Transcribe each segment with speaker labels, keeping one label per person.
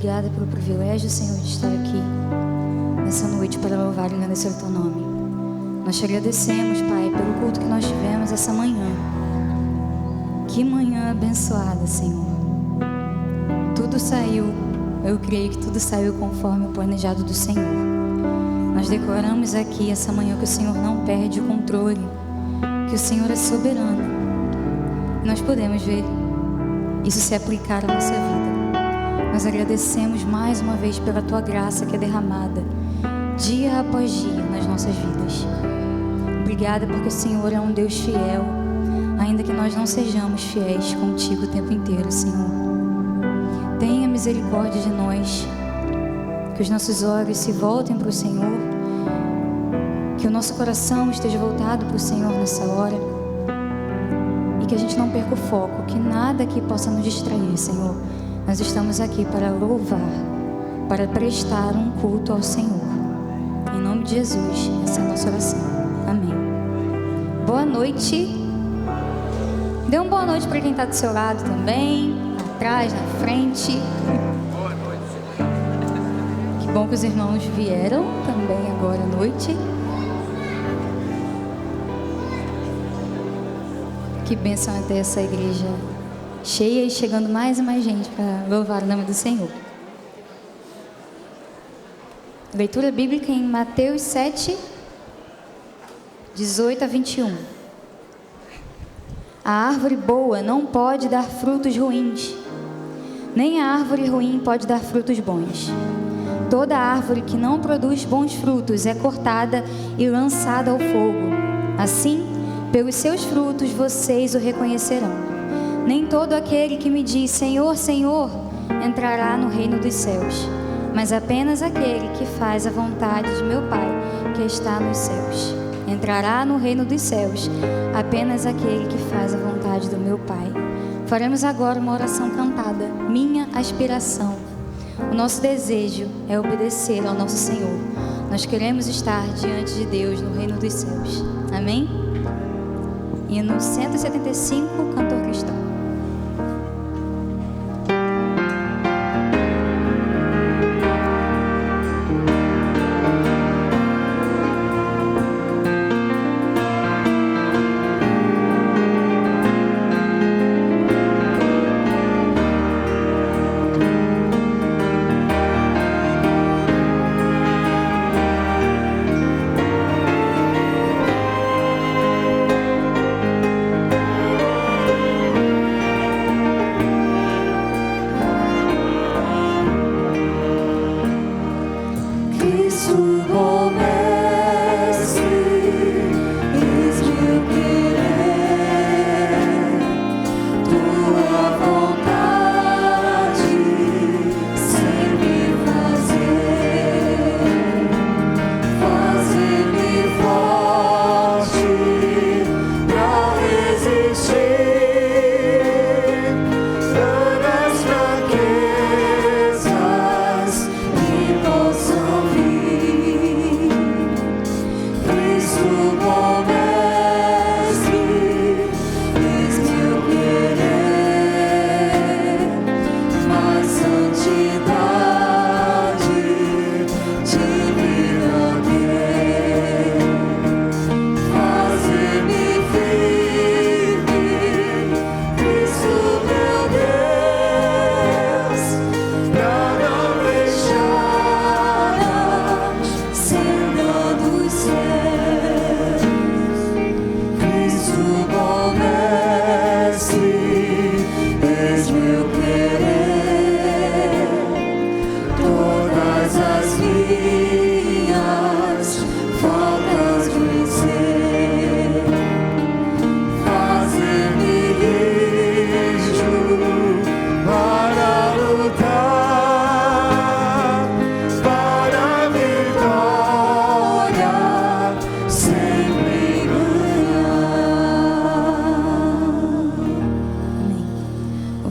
Speaker 1: obrigada pelo privilégio, Senhor, de estar aqui nessa noite para louvar e agradecer o Teu nome. Nós te agradecemos, Pai, pelo culto que nós tivemos essa manhã. Que manhã abençoada, Senhor. Tudo saiu, eu creio que tudo saiu conforme o planejado do Senhor. Nós declaramos aqui essa manhã que o Senhor não perde o controle, que o Senhor é soberano. E nós podemos ver isso se aplicar à nossa vida. Nós agradecemos mais uma vez pela Tua graça que é derramada dia após dia nas nossas vidas. Obrigada porque o Senhor é um Deus fiel, ainda que nós não sejamos fiéis contigo o tempo inteiro, Senhor. Tenha misericórdia de nós, que os nossos olhos se voltem para o Senhor, que o nosso coração esteja voltado para o Senhor nessa hora e que a gente não perca o foco, que nada aqui possa nos distrair, Senhor. Nós estamos aqui para louvar, para prestar um culto ao Senhor. Em nome de Jesus, essa é a nossa oração. Amém. Boa noite. Dê uma boa noite para quem está do seu lado também, atrás, na frente.
Speaker 2: Boa noite.
Speaker 1: Que bom que os irmãos vieram também agora à noite. Que bênção é ter essa igreja cheia e chegando mais e mais gente para louvar o nome do Senhor. Leitura bíblica em Mateus 7, 18 a 21. A árvore boa não pode dar frutos ruins, nem a árvore ruim pode dar frutos bons. Toda árvore que não produz bons frutos é cortada e lançada ao fogo. Assim, pelos seus frutos vocês o reconhecerão. Nem todo aquele que me diz Senhor, Senhor, entrará no reino dos céus, mas apenas aquele que faz a vontade de meu Pai que está nos céus. Entrará no reino dos céus apenas aquele que faz a vontade do meu Pai. Faremos agora uma oração cantada, minha aspiração. O nosso desejo é obedecer ao nosso Senhor. Nós queremos estar diante de Deus no reino dos céus. Amém? Hino 175, cantor cristão.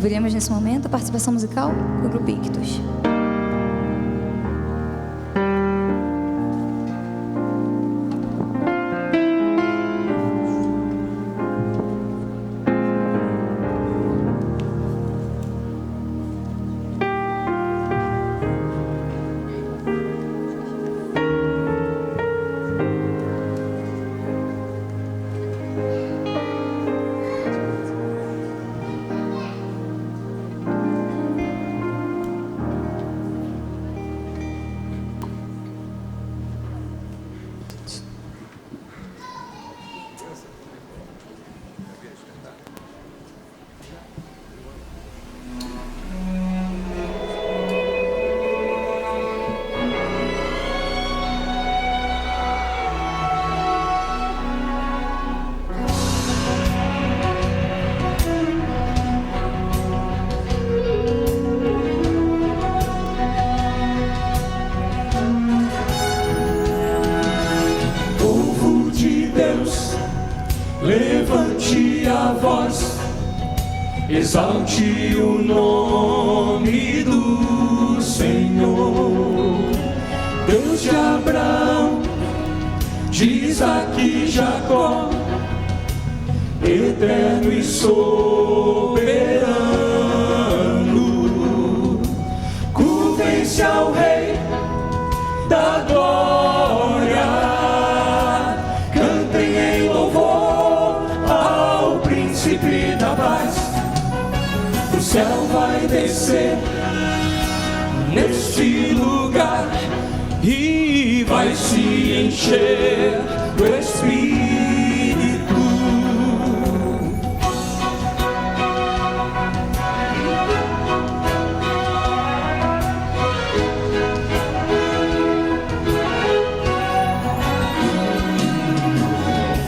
Speaker 1: Ouviremos nesse momento a participação musical do Grupo Ictus.
Speaker 2: levante a voz, exalte o nome do Senhor. Deus de Abraão, de Isaque e Jacó, eterno e soberano, curvem-se ao Rei da glória, cantem em louvor ao Príncipe da paz. O céu vai descer neste lugar e vai se encher do Espírito.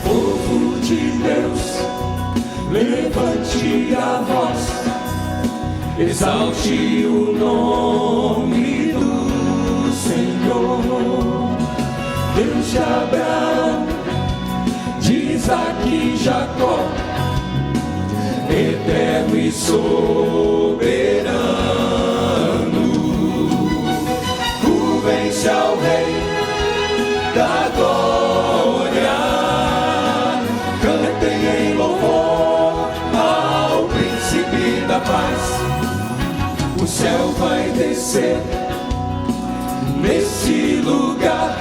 Speaker 2: Povo de Deus, levante a voz, exalte o nome do Senhor. Deus de Abraão, de Isaque e Jacó, eterno e soberano, curvem-se ao Rei da glória, cantem em louvor ao Príncipe da paz. O céu vai descer nesse lugar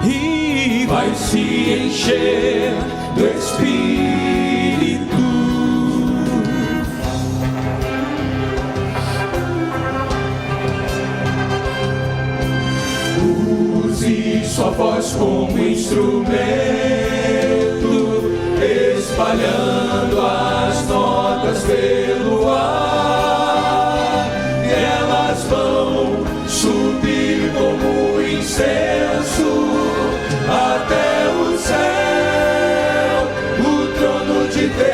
Speaker 2: e vai se encher do Espírito. Use sua voz como instrumento, espalhando as notas pelo ar, e elas vão subir como incenso até o céu, o trono de Deus.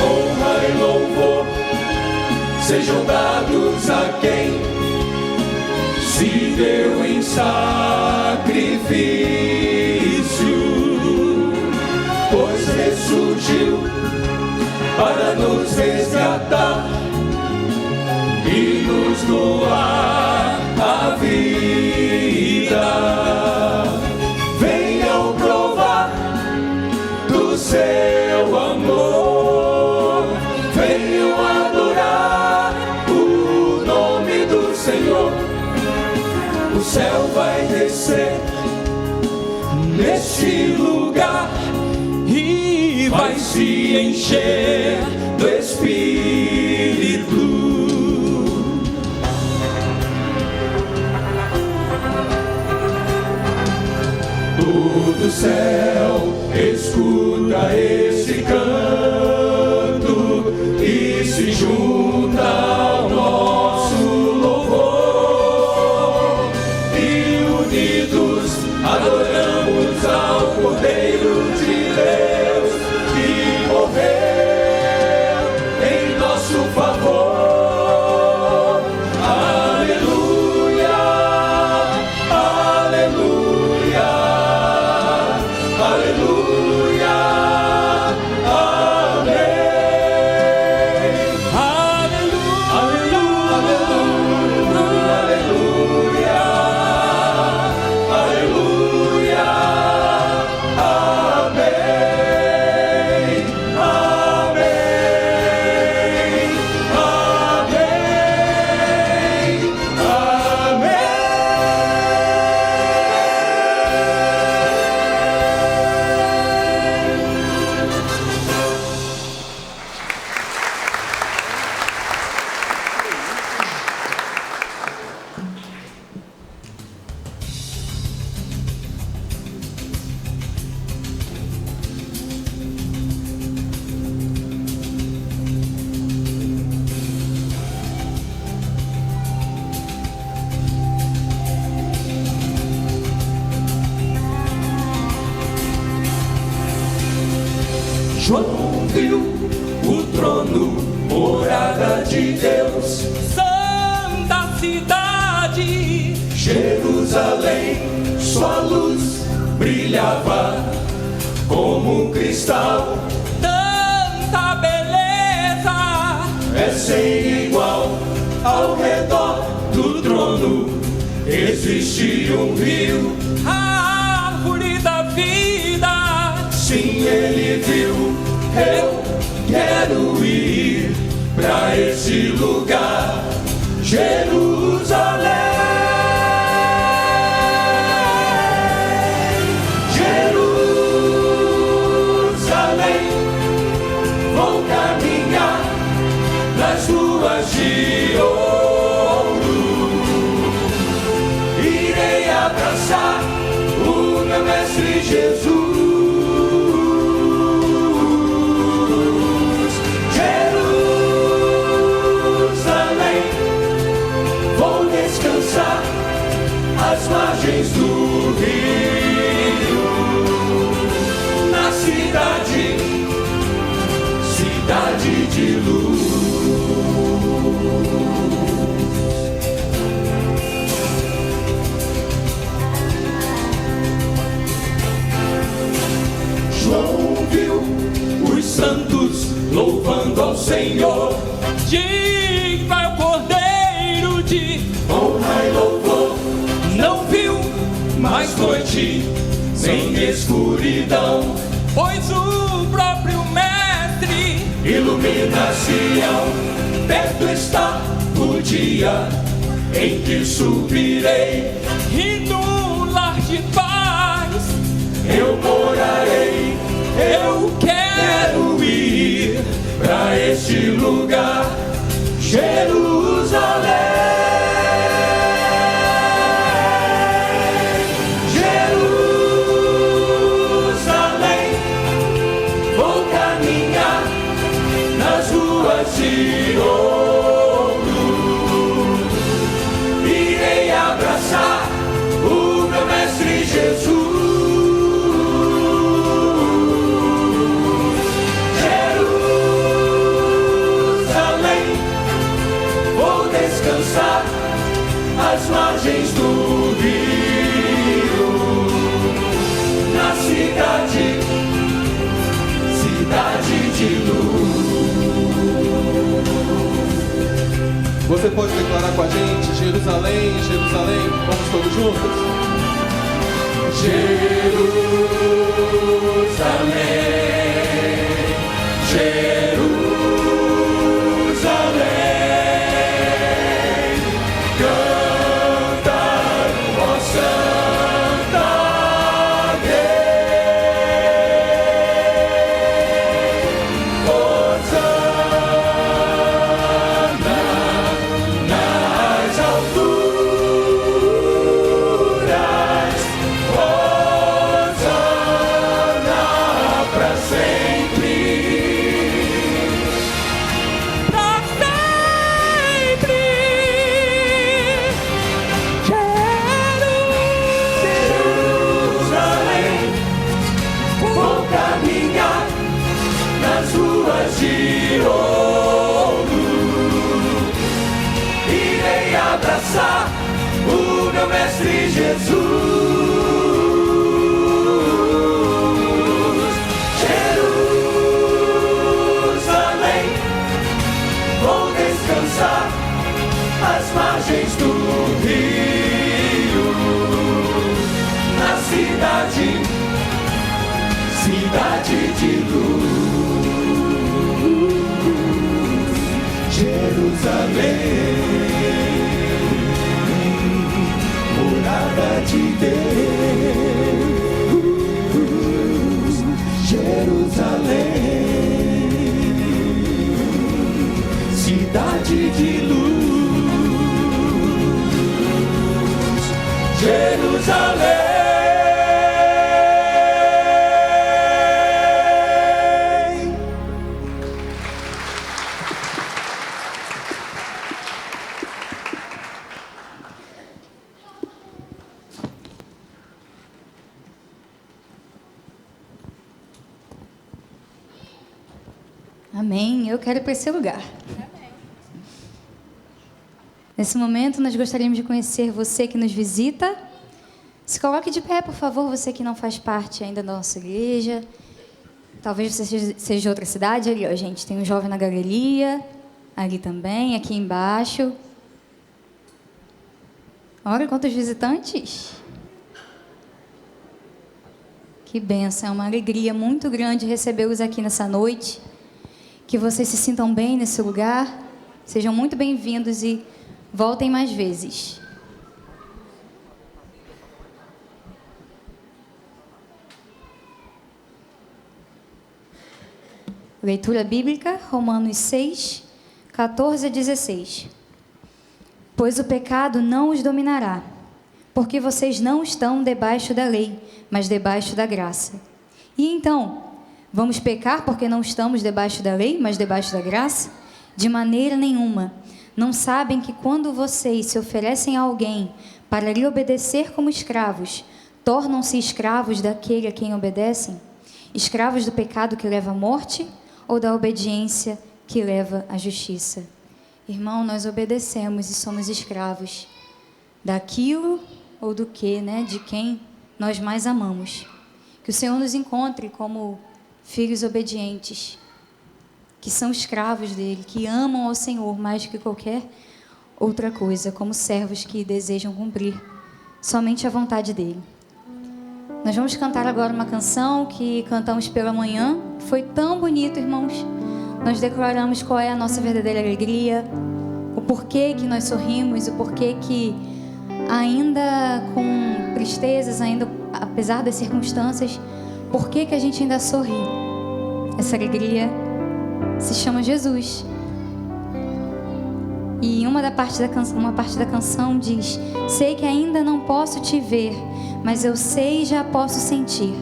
Speaker 2: Honra e louvor sejam dados a quem se deu em sacrifício, pois ressurgiu para nos resgatar e nos doar a vida. Venham provar do seu amor, venham adorar o nome do Senhor. O céu vai descer neste lugar e vai se encher do Espírito. Todo céu escuta esse canto e se junta ao nosso louvor, e unidos adoramos ao Cordeiro de Deus que morreu em nosso favor. Aleluia, aleluia, aleluia, amém. Aleluia, aleluia, aleluia, amém, amém, amém, João viu o trono, morada de Deus,
Speaker 3: Santa cidade,
Speaker 2: Jerusalém, sua luz brilhava como um cristal.
Speaker 3: Tanta beleza
Speaker 2: É sem igual. Ao redor do trono existe um rio.
Speaker 3: a árvore da vida.
Speaker 2: Sim, ele viu. Eu quero ir pra esse lugar, Jerusalém. Jerusalém, vou caminhar nas ruas de ouro. Irei abraçar o meu mestre Jesus. Às margens do rio, na cidade, cidade de luz. João viu os santos louvando ao Senhor.
Speaker 3: Digno é o Cordeiro de
Speaker 2: Honra e louvor.
Speaker 3: não viu,
Speaker 2: Mais noite, sem escuridão,
Speaker 3: pois o próprio Mestre
Speaker 2: ilumina Sião. Perto está o dia em que subirei.
Speaker 3: e no lar de paz
Speaker 2: Eu morarei.
Speaker 3: eu quero
Speaker 2: Quero ir pra este lugar, Jerusalém. De ouro, irei abraçar o meu mestre Jesus. Jerusalém, vou descansar às margens do rio, na cidade, cidade de luz.
Speaker 4: Você pode declarar com a gente: Jerusalém, Jerusalém, vamos todos juntos?
Speaker 2: Jerusalém, Jerusalém, canta, ó Santa nas alturas, Hosana pra sempre.
Speaker 3: pra sempre.
Speaker 2: Jerusalém, vou caminhar nas ruas de ouro. Irei abraçar o meu mestre Jesus. Jerusalém, vou descansar às margens do rio, na cidade, cidade de luz. Jerusalém, morada de Deus. Jerusalém, cidade de luz. Jerusalém.
Speaker 1: Amém. Eu quero ir para esse lugar. Nesse momento, nós gostaríamos de conhecer você que nos visita. Se coloque de pé, por favor, você que não faz parte ainda da nossa igreja. Talvez você seja de outra cidade. Ali, ó, gente, tem um jovem na galeria. Ali também, aqui embaixo. Olha quantos visitantes. Que bênção, é uma alegria muito grande recebê-los aqui nessa noite. Que vocês se sintam bem nesse lugar. Sejam muito bem-vindos e voltem mais vezes. Leitura bíblica, Romanos 6, 14 a 16. Pois o pecado não os dominará, porque vocês não estão debaixo da lei, mas debaixo da graça. E então, vamos pecar porque não estamos debaixo da lei, mas debaixo da graça? De maneira nenhuma. Não sabem que quando vocês se oferecem a alguém para lhe obedecer como escravos, tornam-se escravos daquele a quem obedecem? Escravos do pecado que leva à morte ou da obediência que leva à justiça? Irmão, nós obedecemos e somos escravos daquilo ou do que, de quem nós mais amamos. Que o Senhor nos encontre como filhos obedientes, que são escravos dele, que amam ao Senhor mais do que qualquer outra coisa, como servos que desejam cumprir somente a vontade dele. Nós vamos cantar agora uma canção que cantamos pela manhã. Foi tão bonito, irmãos. Nós declaramos qual é a nossa verdadeira alegria, o porquê que nós sorrimos, o porquê que ainda com tristezas, ainda apesar das circunstâncias, porquê que a gente ainda sorri. Essa alegria se chama Jesus. E uma parte da canção diz: sei que ainda não posso te ver, mas eu sei e já posso sentir.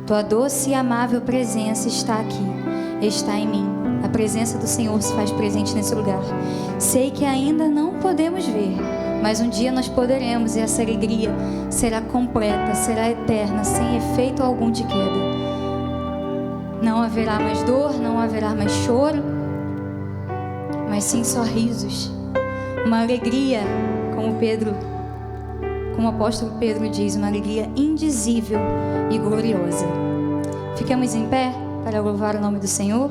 Speaker 1: Tua doce e amável presença está aqui, está em mim. A presença do Senhor se faz presente nesse lugar. Sei que ainda não podemos ver, mas um dia nós poderemos, e essa alegria será completa, será eterna, sem efeito algum de queda. Não haverá mais dor, não haverá mais choro, mas sim sorrisos. Uma alegria, como o apóstolo Pedro diz, uma alegria indizível e gloriosa. Ficamos em pé para louvar o nome do Senhor.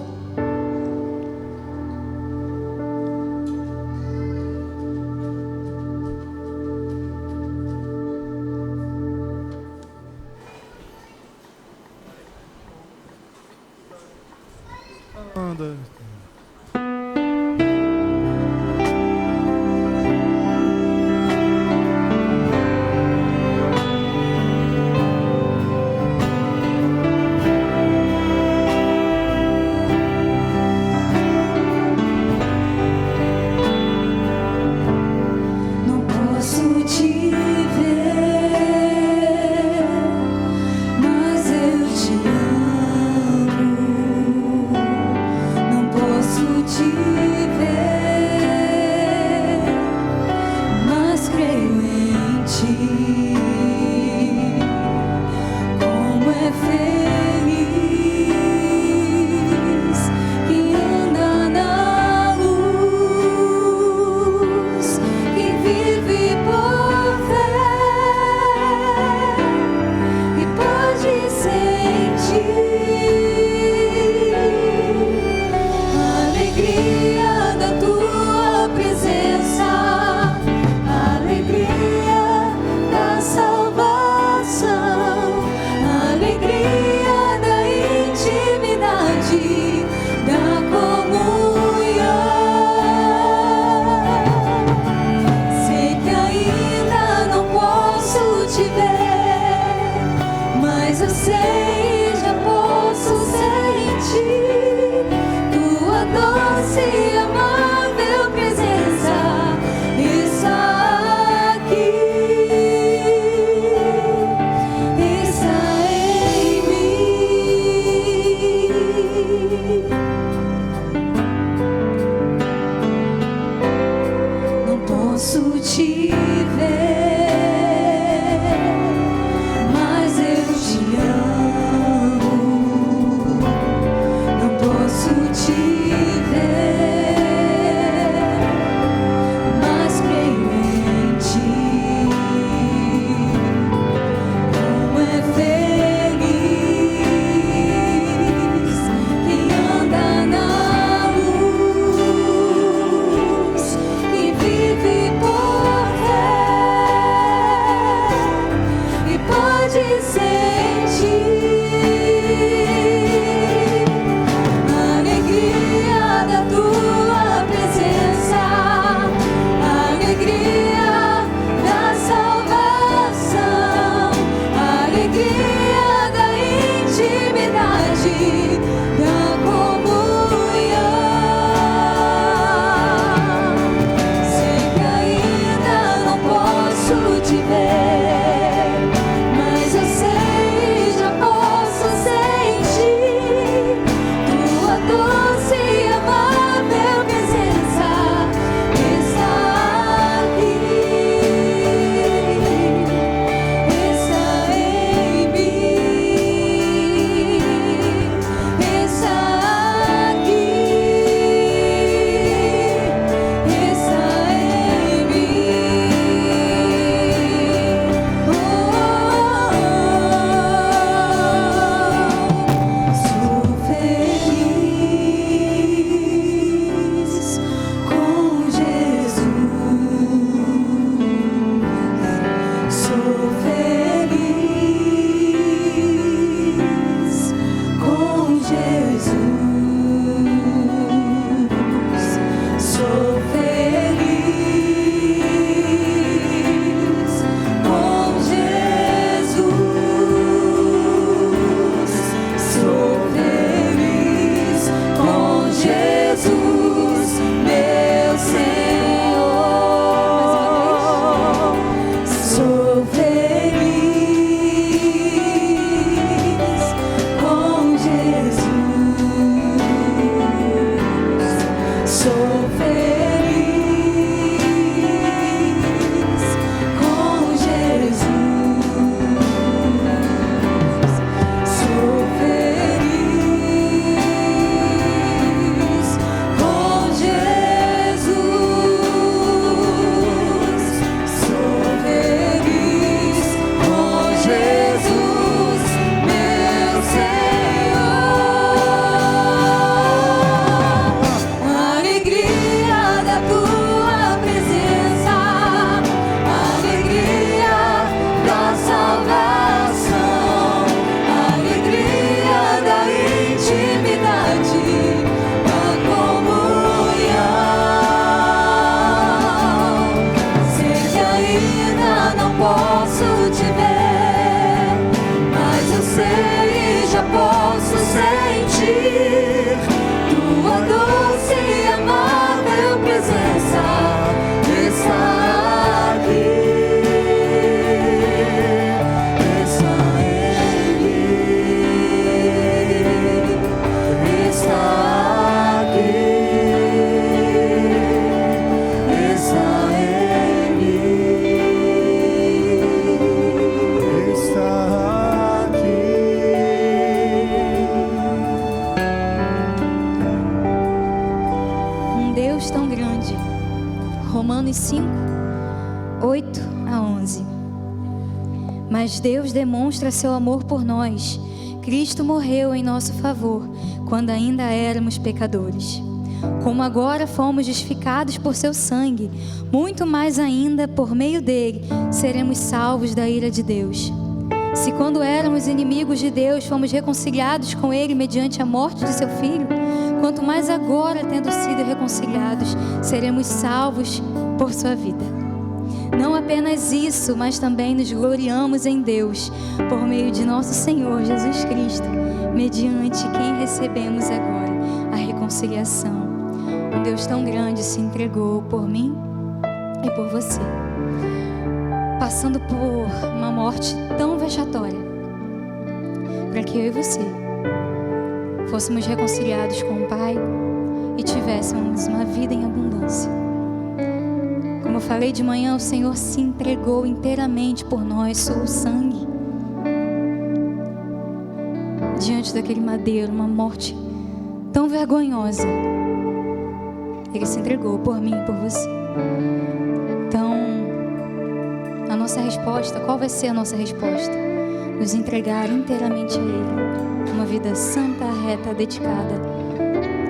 Speaker 5: Te ver, mas eu te amo.
Speaker 1: pode sentir a alegria da tua presença, a alegria da salvação, a alegria da intimidade, da comunhão. Sei que ainda não posso te ver, mas eu sei, já posso sentir tua doce e amável presença está aqui, está em mim, está aqui, está em mim. Sou feliz com Jesus. Sou feliz com Jesus. Sou feliz com Jesus. Sou feliz com Jesus, meu Senhor. Sou feliz com Jesus. Sou feliz com Jesus. Sou feliz com Jesus. Sou feliz com Jesus, meu Senhor. A alegria da tua presença, a alegria da salvação, a alegria da intimidade, da comunhão. Sei que ainda não posso te ver, mas eu sei, já posso sentir tua doce e amável presença está aqui, está em mim, está aqui, está em mim, está aqui. Um Deus tão grande. Romanos 5, 8 a 11. Mas Deus demonstra seu amor por nós. Cristo morreu em nosso favor, quando ainda éramos pecadores. Como agora fomos justificados por seu sangue, muito mais ainda por meio dele seremos salvos da ira de Deus. Se quando éramos inimigos de Deus, fomos reconciliados com ele mediante a morte de seu Filho, quanto mais agora, tendo sido reconciliados, seremos salvos por sua vida. Não apenas isso, mas também nos gloriamos em Deus, por meio de nosso Senhor Jesus Cristo, mediante quem recebemos agora a reconciliação. Um Deus tão grande se entregou por mim e por você, passando por uma morte tão vexatória, para que eu e você fôssemos reconciliados com o Pai e tivéssemos uma vida em abundância. Como eu falei de manhã, o Senhor se entregou inteiramente por nós, suou sangue diante daquele madeiro, uma morte tão vergonhosa. Ele se entregou por mim e por você. Então, a nossa resposta, qual vai ser a nossa resposta? Nos entregar inteiramente a Ele, uma vida santa, reta, dedicada,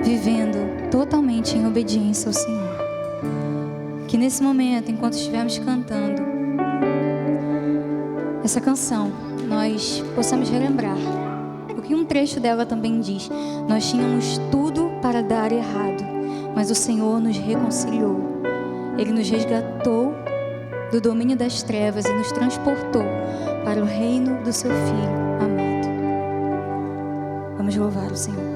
Speaker 1: vivendo totalmente em obediência ao Senhor. Que nesse momento, enquanto estivermos cantando essa canção, nós possamos relembrar o que um trecho dela também diz. Nós tínhamos tudo para dar errado, mas o Senhor nos reconciliou. Ele nos resgatou do domínio das trevas e nos transportou para o reino do seu Filho amado. Vamos louvar o Senhor.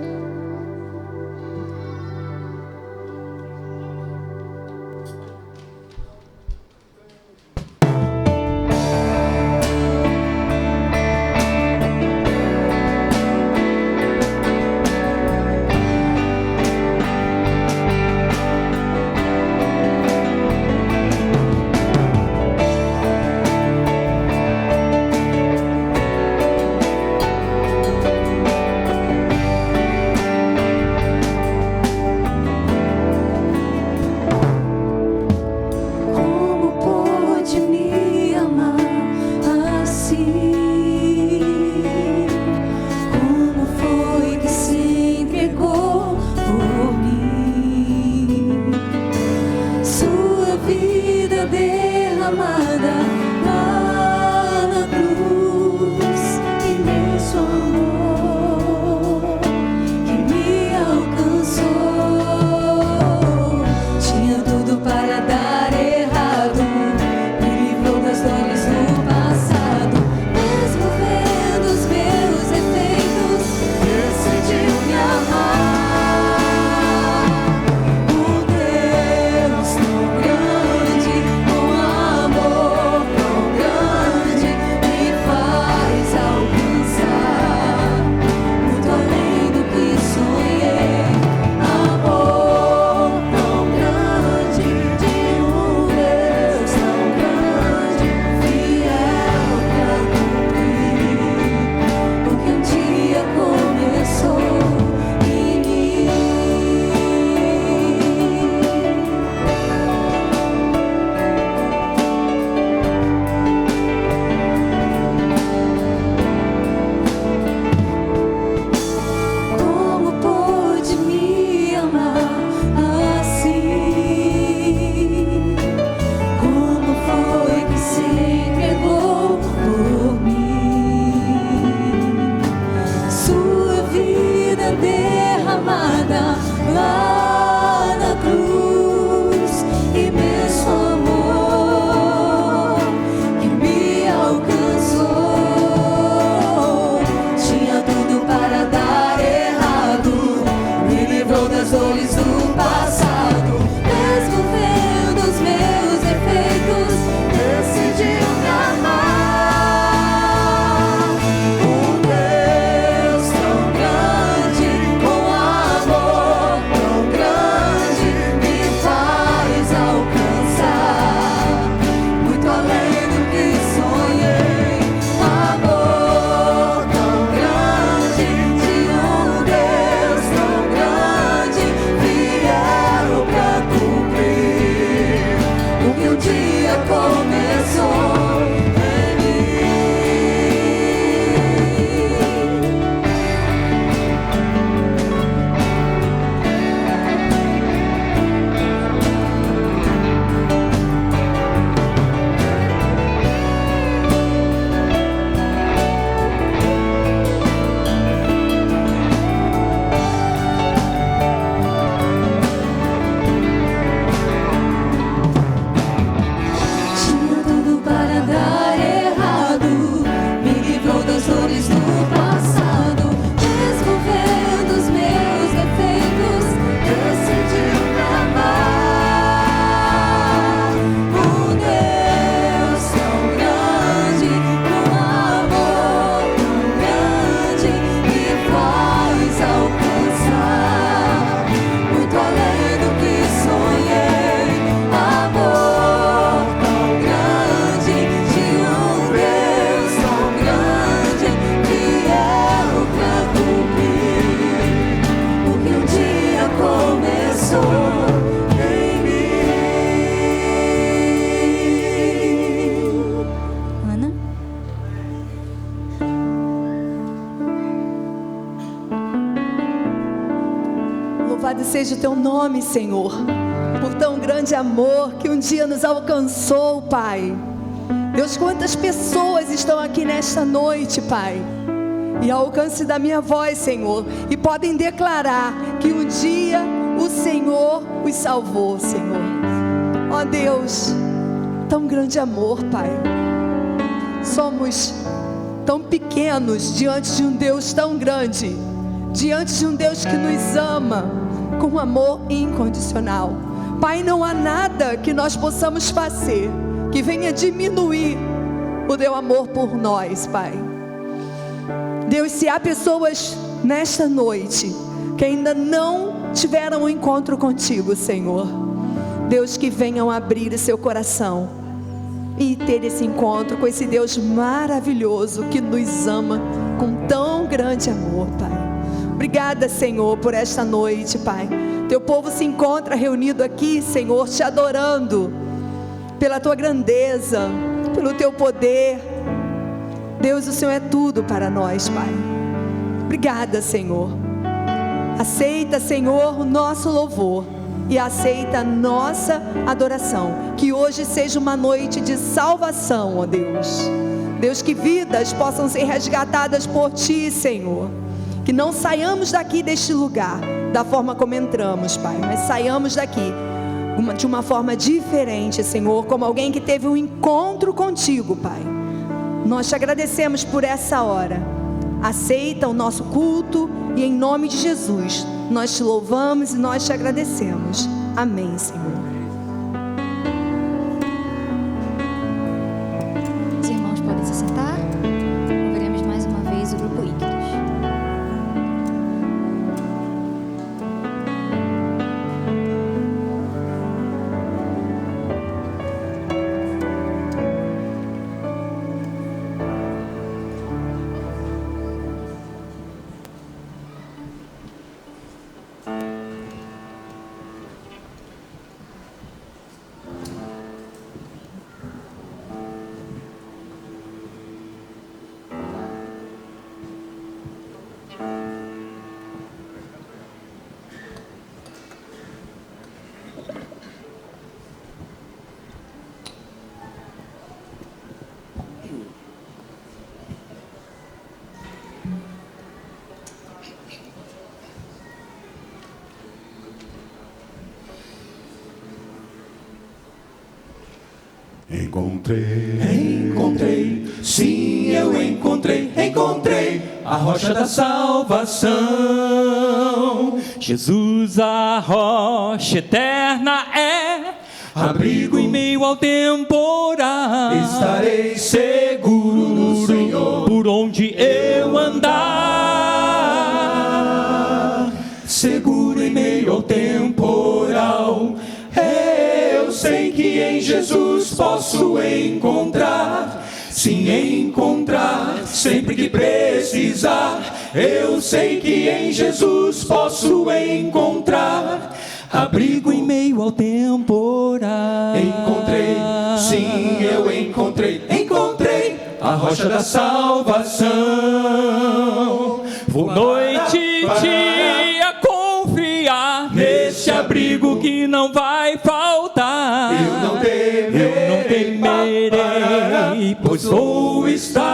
Speaker 5: Louvado seja o teu nome, Senhor, por tão grande amor que um dia nos alcançou, Pai. Deus, quantas pessoas estão aqui nesta noite, Pai, e ao alcance da minha voz, Senhor, e podem declarar que um dia o Senhor os salvou, Senhor. Ó Deus, tão grande amor, Pai. Somos tão pequenos diante de um Deus tão grande, diante de um Deus que nos ama com amor incondicional. Pai, não há nada que nós possamos fazer que venha diminuir o teu amor por nós, Pai. Deus, se há pessoas nesta noite que ainda não tiveram um encontro contigo, Senhor, Deus, que venham abrir o seu coração e ter esse encontro com esse Deus maravilhoso que nos ama com tão grande amor, Pai. Obrigada, Senhor, por esta noite, Pai. Teu povo se encontra reunido aqui, Senhor, te adorando pela tua grandeza, pelo teu poder. Deus, o Senhor é tudo para nós, Pai. Obrigada, Senhor. Aceita, Senhor, o nosso louvor e aceita a nossa adoração. Que hoje seja uma noite de salvação, ó Deus. Deus, que vidas possam ser resgatadas por Ti, Senhor. Que não saiamos daqui deste lugar da forma como entramos, Pai, mas saiamos daqui de uma forma diferente, Senhor, como alguém que teve um encontro contigo, Pai. Nós te agradecemos por essa hora. Aceita o nosso culto e em nome de Jesus nós te louvamos e nós te agradecemos. Amém, Senhor.
Speaker 1: Os irmãos podem se sentar. Ouviremos mais uma vez o grupo Ictus.
Speaker 2: Encontrei, sim, eu encontrei a rocha da salvação.
Speaker 3: Jesus, a rocha eterna é abrigo em meio ao temporal.
Speaker 2: Estarei seguro no Senhor,
Speaker 3: por onde eu andar.
Speaker 2: Seguro em meio ao temporal. Eu sei que em Jesus posso encontrar, sim, encontrar, sempre que precisar. Eu sei que em Jesus posso encontrar abrigo em meio ao temporal. Encontrei, sim, eu encontrei a rocha da salvação.
Speaker 3: Vou noite e dia confiar nesse abrigo que não vai faltar.
Speaker 2: Eu não temerei, pois vou estar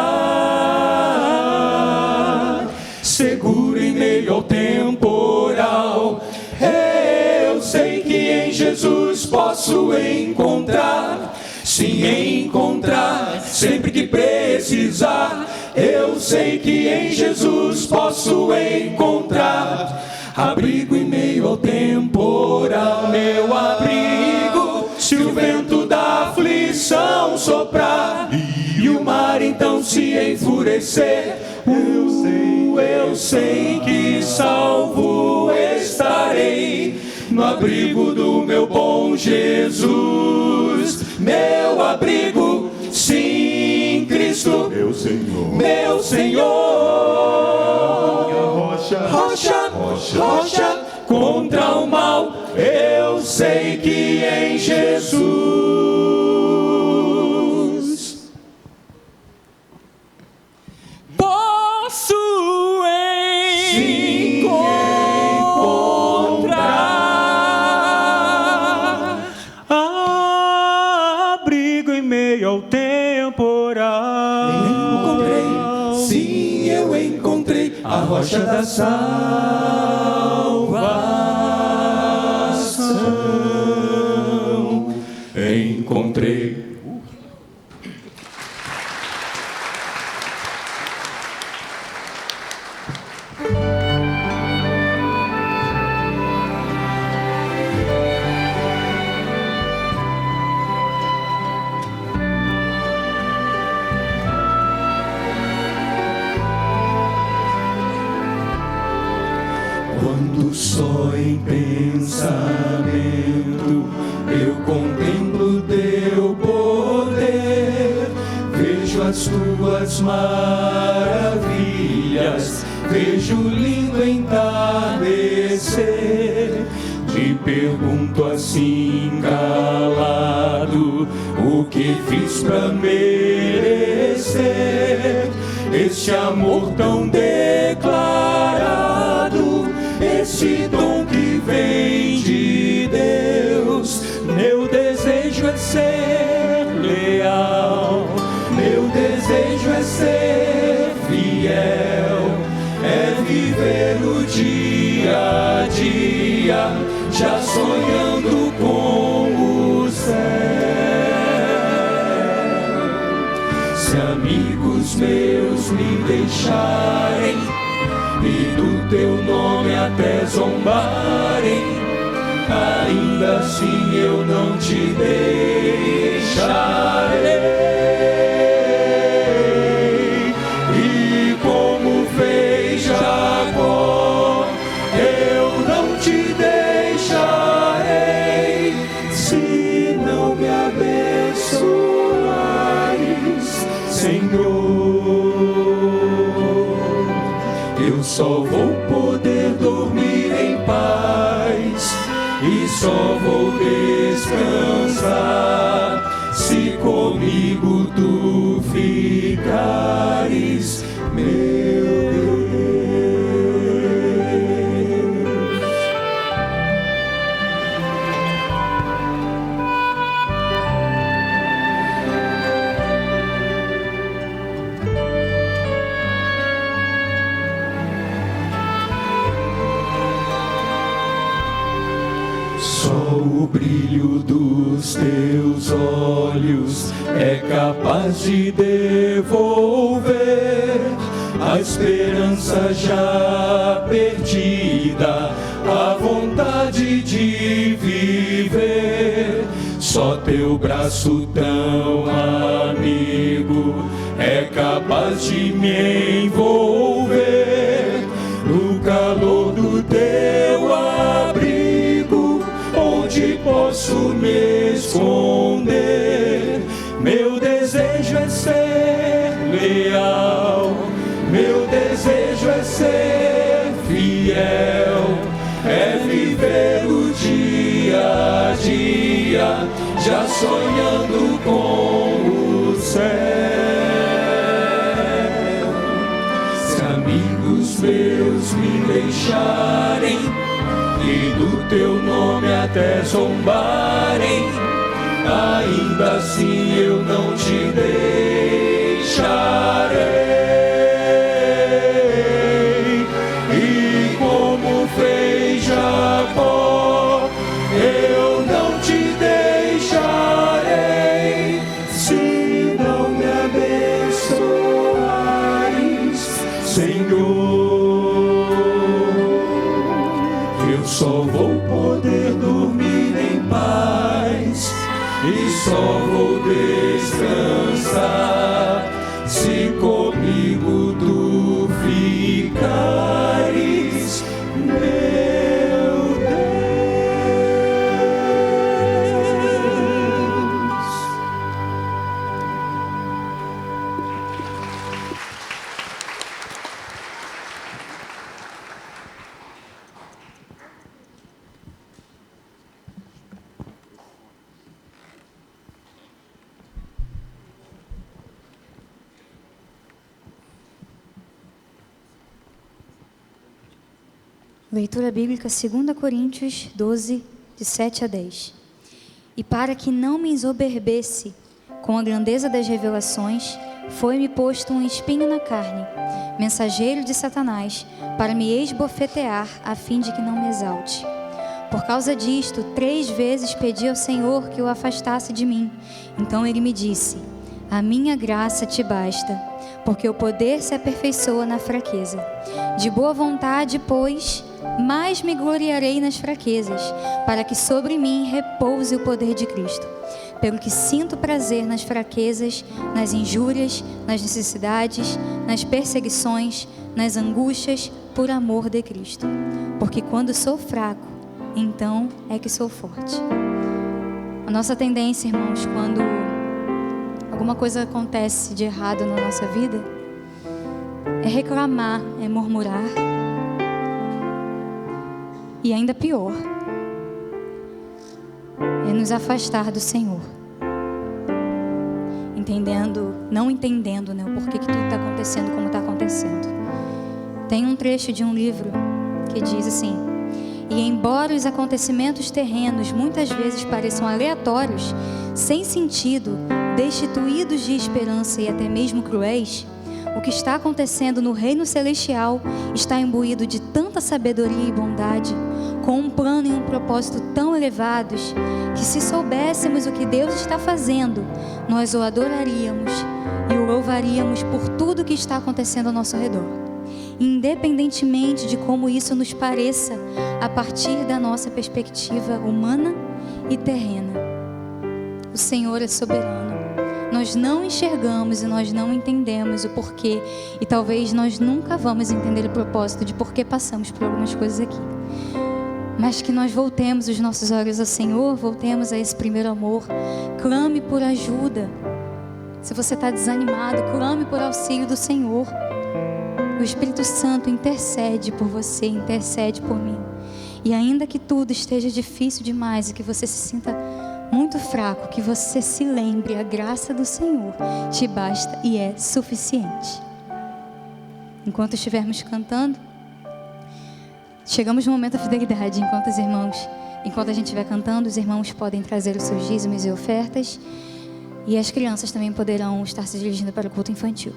Speaker 2: seguro em meio ao temporal. Eu sei que em Jesus posso encontrar, sim, encontrar, sempre que precisar. Eu sei que em Jesus posso encontrar abrigo em meio ao temporal. Meu abrigo, se o vento da aflição soprar e o mar então se enfurecer, eu sei que salvo estarei no abrigo do meu bom Jesus. Meu abrigo, sim, Cristo, meu Senhor, rocha contra o mal. Eu sei que em Jesus
Speaker 3: Posso encontrar abrigo em meio ao temporal.
Speaker 2: mim eu encontrei a rocha da salvação. Encontrei. Quando só em pensamento eu contemplo teu poder, vejo as tuas maravilhas, vejo o lindo entardecer. Te pergunto assim calado, o que fiz pra merecer este amor tão declarado, esse dom que vem de Deus? Meu desejo é ser leal, meu desejo é ser fiel, é viver o dia a dia, já sonhando com o céu. Se amigos meus me deixarem e do teu nome até zombarem, ainda assim eu não te deixarei. E como fez Jacó, eu não te deixarei, se não me abençoares, Senhor. Eu só vou poder dormir em paz e só vou descansar se comigo tu ficares, meu Deus. Só o brilho dos teus olhos é capaz de devolver a esperança já perdida, a vontade de viver. Só teu braço tão amigo é capaz de me envolver no calor do teu abrigo, onde posso me esconder. Meu desejo é ser leal, meu desejo é ser fiel, é viver o dia a dia, já sonhando com o céu. Se amigos meus me deixarem e do teu nome até zombarem, ainda assim eu não te deixarei. E como fez Jacó, eu não te deixarei, se não me abençoares, Senhor. Eu só vou poder dormir em paz e só vou descansar se comigo tu ficares, meu Deus.
Speaker 1: Leitura bíblica 2 Coríntios 12, de 7 a 10. E para que não me ensoberbesse com a grandeza das revelações, foi-me posto um espinho na carne, mensageiro de Satanás, para me esbofetear, a fim de que não me exalte. Por causa disto, 3 vezes pedi ao Senhor que o afastasse de mim. Então ele me disse: a minha graça te basta, porque o poder se aperfeiçoa na fraqueza. De boa vontade, pois, mais me gloriarei nas fraquezas, para que sobre mim repouse o poder de Cristo. Pelo que sinto prazer nas fraquezas, nas injúrias, nas necessidades, nas perseguições, nas angústias, por amor de Cristo. Porque quando sou fraco, então é que sou forte. A nossa tendência, irmãos, quando alguma coisa acontece de errado na nossa vida, é reclamar, é murmurar. E ainda pior, é nos afastar do Senhor. Não entendendo, né, o porquê que tudo está acontecendo como está acontecendo. Tem um trecho de um livro que diz assim: e embora os acontecimentos terrenos muitas vezes pareçam aleatórios, sem sentido, destituídos de esperança e até mesmo cruéis, o que está acontecendo no reino celestial está imbuído de tanta sabedoria e bondade, com um plano e um propósito tão elevados, que se soubéssemos o que Deus está fazendo, nós o adoraríamos e o louvaríamos por tudo que está acontecendo ao nosso redor, independentemente de como isso nos pareça a partir da nossa perspectiva humana e terrena. O Senhor é soberano. Nós não enxergamos e nós não entendemos o porquê, e talvez nós nunca vamos entender o propósito de por que passamos por algumas coisas aqui. Mas que nós voltemos os nossos olhos ao Senhor, voltemos a esse primeiro amor. Clame por ajuda. Se você está desanimado, clame por auxílio do Senhor. O Espírito Santo intercede por você, intercede por mim. E ainda que tudo esteja difícil demais e que você se sinta muito fraco, que você se lembre, a graça do Senhor te basta e é suficiente. Enquanto estivermos cantando, chegamos no momento da fidelidade. Enquanto a gente estiver cantando, os irmãos podem trazer os seus dízimos e ofertas, e as crianças também poderão estar se dirigindo para o culto infantil.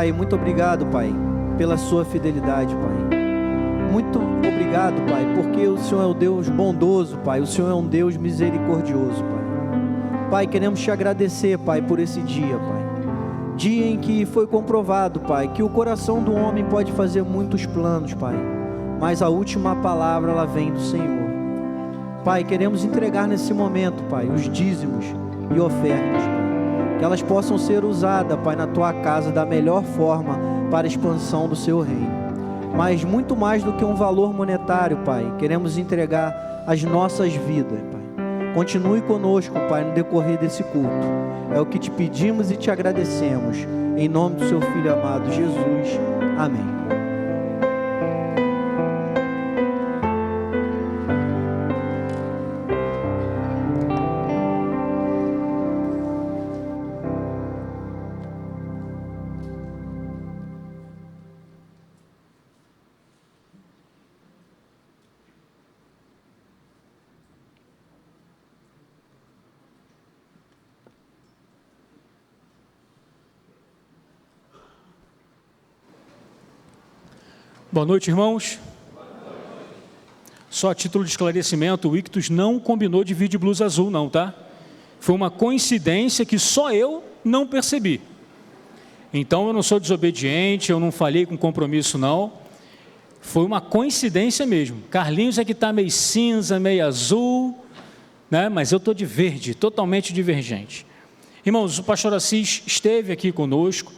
Speaker 6: Pai, muito obrigado, Pai, pela sua fidelidade, Pai. Muito obrigado, Pai, porque o Senhor é o Deus bondoso, Pai. O Senhor é um Deus misericordioso, Pai. Pai, queremos te agradecer, Pai, por esse dia, Pai. Dia em que foi comprovado, Pai, que o coração do homem pode fazer muitos planos, Pai, mas a última palavra, ela vem do Senhor. Pai, queremos entregar nesse momento, Pai, os dízimos e ofertas, Pai, que elas possam ser usadas, Pai, na Tua casa da melhor forma para a expansão do Seu reino. Mas muito mais do que um valor monetário, Pai, queremos entregar as nossas vidas, Pai. Continue conosco, Pai, no decorrer desse culto. É o que te pedimos e te agradecemos. Em nome do Seu Filho amado, Jesus. Amém.
Speaker 7: Boa noite, irmãos. Só a título de esclarecimento, o Ictus não combinou de vir de blusa azul, não, tá? Foi uma coincidência que só eu não percebi. Então, eu não sou desobediente, eu não falhei com compromisso, não. Foi uma coincidência mesmo. Carlinhos é que está meio cinza, meio azul, né? Mas eu estou de verde, totalmente divergente. Irmãos, o pastor Assis esteve aqui conosco,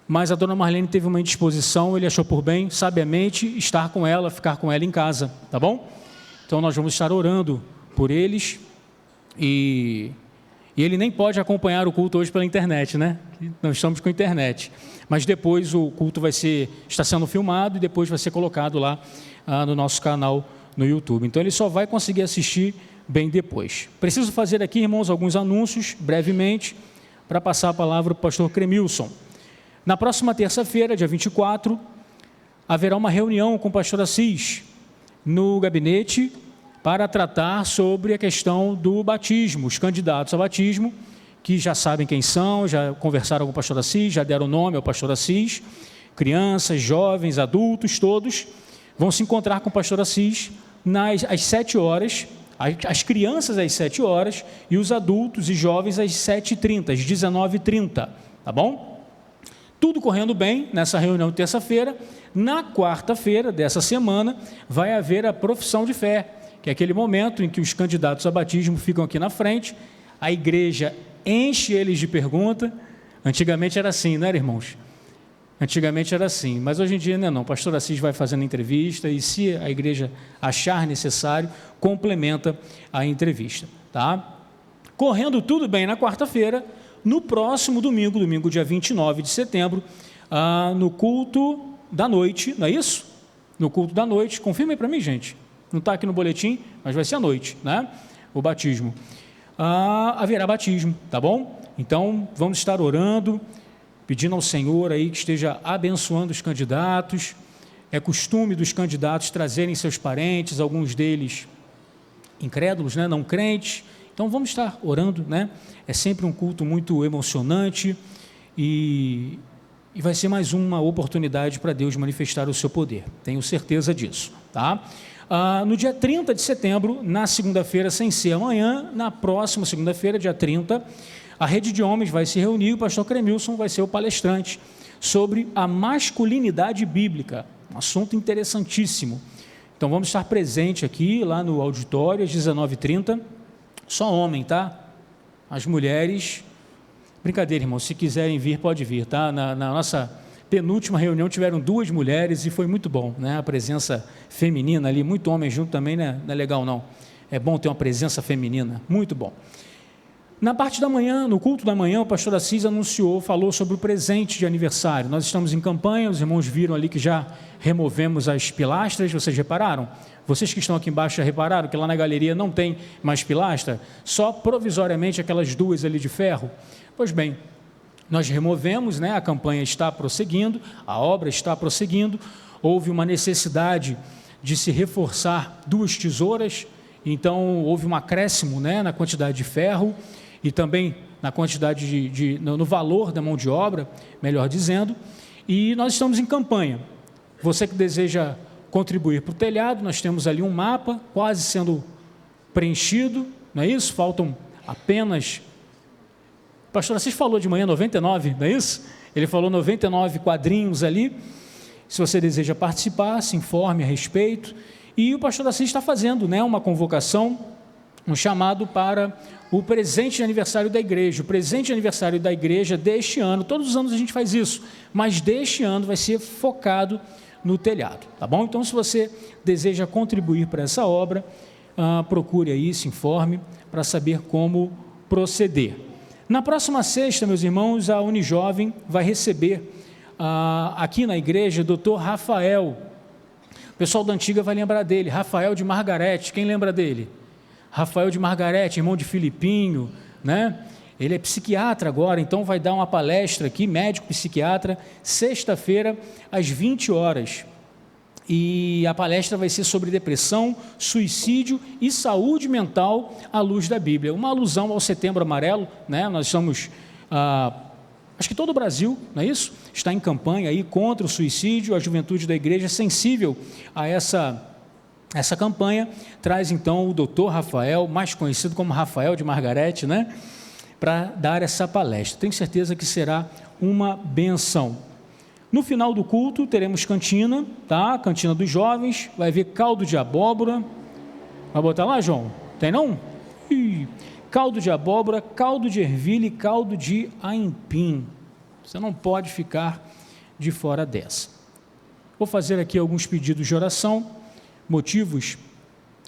Speaker 7: mas a dona Marlene teve uma indisposição, ele achou por bem, sabiamente, estar com ela, ficar com ela em casa, tá bom? Então nós vamos estar orando por eles, e ele nem pode acompanhar o culto hoje pela internet, né? Nós estamos com internet, mas depois o culto está sendo filmado e depois vai ser colocado lá no nosso canal no YouTube. Então ele só vai conseguir assistir bem depois. Preciso fazer aqui, irmãos, alguns anúncios, brevemente, para passar a palavra para o pastor Cremilson. Na próxima terça-feira, dia 24, haverá uma reunião com o pastor Assis no gabinete para tratar sobre a questão do batismo. Os candidatos a batismo, que já sabem quem são, já conversaram com o pastor Assis, já deram nome ao pastor Assis, crianças, jovens, adultos, todos vão se encontrar com o pastor Assis às 7 horas, as crianças às 7 horas e os adultos e jovens às 7h30, às 19h30, tá bom? Tudo correndo bem nessa reunião de terça-feira. Na quarta-feira dessa semana vai haver a profissão de fé, que é aquele momento em que os candidatos a batismo ficam aqui na frente, a igreja enche eles de pergunta. Antigamente era assim, não era, irmãos? Antigamente era assim, mas hoje em dia não é não. O pastor Assis vai fazendo entrevista e, se a igreja achar necessário, complementa a entrevista, tá? Correndo tudo bem na quarta-feira, no próximo domingo, dia 29 de setembro, no culto da noite, não é isso? No culto da noite, confirma aí para mim, gente, não está aqui no boletim, mas vai ser à noite, né? O batismo. Haverá batismo, tá bom? Então, vamos estar orando, pedindo ao Senhor aí que esteja abençoando os candidatos. É costume dos candidatos trazerem seus parentes, alguns deles incrédulos, né? Não crentes. Então, vamos estar orando, né? É sempre um culto muito emocionante e vai ser mais uma oportunidade para Deus manifestar o seu poder. Tenho certeza disso, tá? No dia 30 de setembro, na segunda-feira, sem ser amanhã, na próxima segunda-feira, dia 30, a rede de homens vai se reunir e o pastor Cremilson vai ser o palestrante sobre a masculinidade bíblica, um assunto interessantíssimo. Então, vamos estar presente aqui, lá no auditório, às 19h30, só homem, tá? As mulheres, brincadeira, irmão, se quiserem vir, pode vir, tá? Na nossa penúltima reunião tiveram 2 mulheres e foi muito bom, né? A presença feminina ali, muito homem junto também, né? Não é legal não, é bom ter uma presença feminina, muito bom. Na parte da manhã, no culto da manhã, o pastor Assis falou sobre o presente de aniversário. Nós estamos em campanha, os irmãos viram ali que já removemos as pilastras, vocês repararam? Vocês que estão aqui embaixo já repararam que lá na galeria não tem mais pilastra, só provisoriamente aquelas 2 ali de ferro? Pois bem, nós removemos, né? A campanha está prosseguindo, a obra está prosseguindo, houve uma necessidade de se reforçar 2 tesouras, então houve um acréscimo, né? Na quantidade de ferro e também na quantidade no valor da mão de obra, melhor dizendo, e nós estamos em campanha. Você que deseja contribuir para o telhado, nós temos ali um mapa quase sendo preenchido, não é isso? Faltam apenas... O pastor Assis falou de manhã 99, não é isso? Ele falou 99 quadrinhos ali. Se você deseja participar, se informe a respeito. E o pastor Assis está fazendo, né, uma convocação, um chamado para o presente de aniversário da igreja. O presente de aniversário da igreja deste ano, todos os anos a gente faz isso, mas deste ano vai ser focado no telhado, tá bom? Então, se você deseja contribuir para essa obra, procure aí, se informe para saber como proceder. Na próxima sexta, meus irmãos, a Unijovem vai receber aqui na igreja o Dr. Rafael. O pessoal da antiga vai lembrar dele, Rafael de Margarete. Quem lembra dele? Rafael de Margarete, irmão de Filipinho, né? Ele é psiquiatra agora, então vai dar uma palestra aqui, médico psiquiatra, sexta-feira, às 20 horas. E a palestra vai ser sobre depressão, suicídio e saúde mental à luz da Bíblia. Uma alusão ao Setembro Amarelo, né? Nós estamos, acho que todo o Brasil, não é isso? Está em campanha aí contra o suicídio, a juventude da igreja é sensível a essa campanha. Traz então o doutor Rafael, mais conhecido como Rafael de Margarete, né? Para dar essa palestra. Tenho certeza que será uma benção. No final do culto teremos cantina, tá? Cantina dos jovens, vai haver caldo de abóbora. Vai botar lá, João? Tem não? Caldo de abóbora, caldo de ervilha e caldo de aipim. Você não pode ficar de fora dessa. Vou fazer aqui alguns pedidos de oração, motivos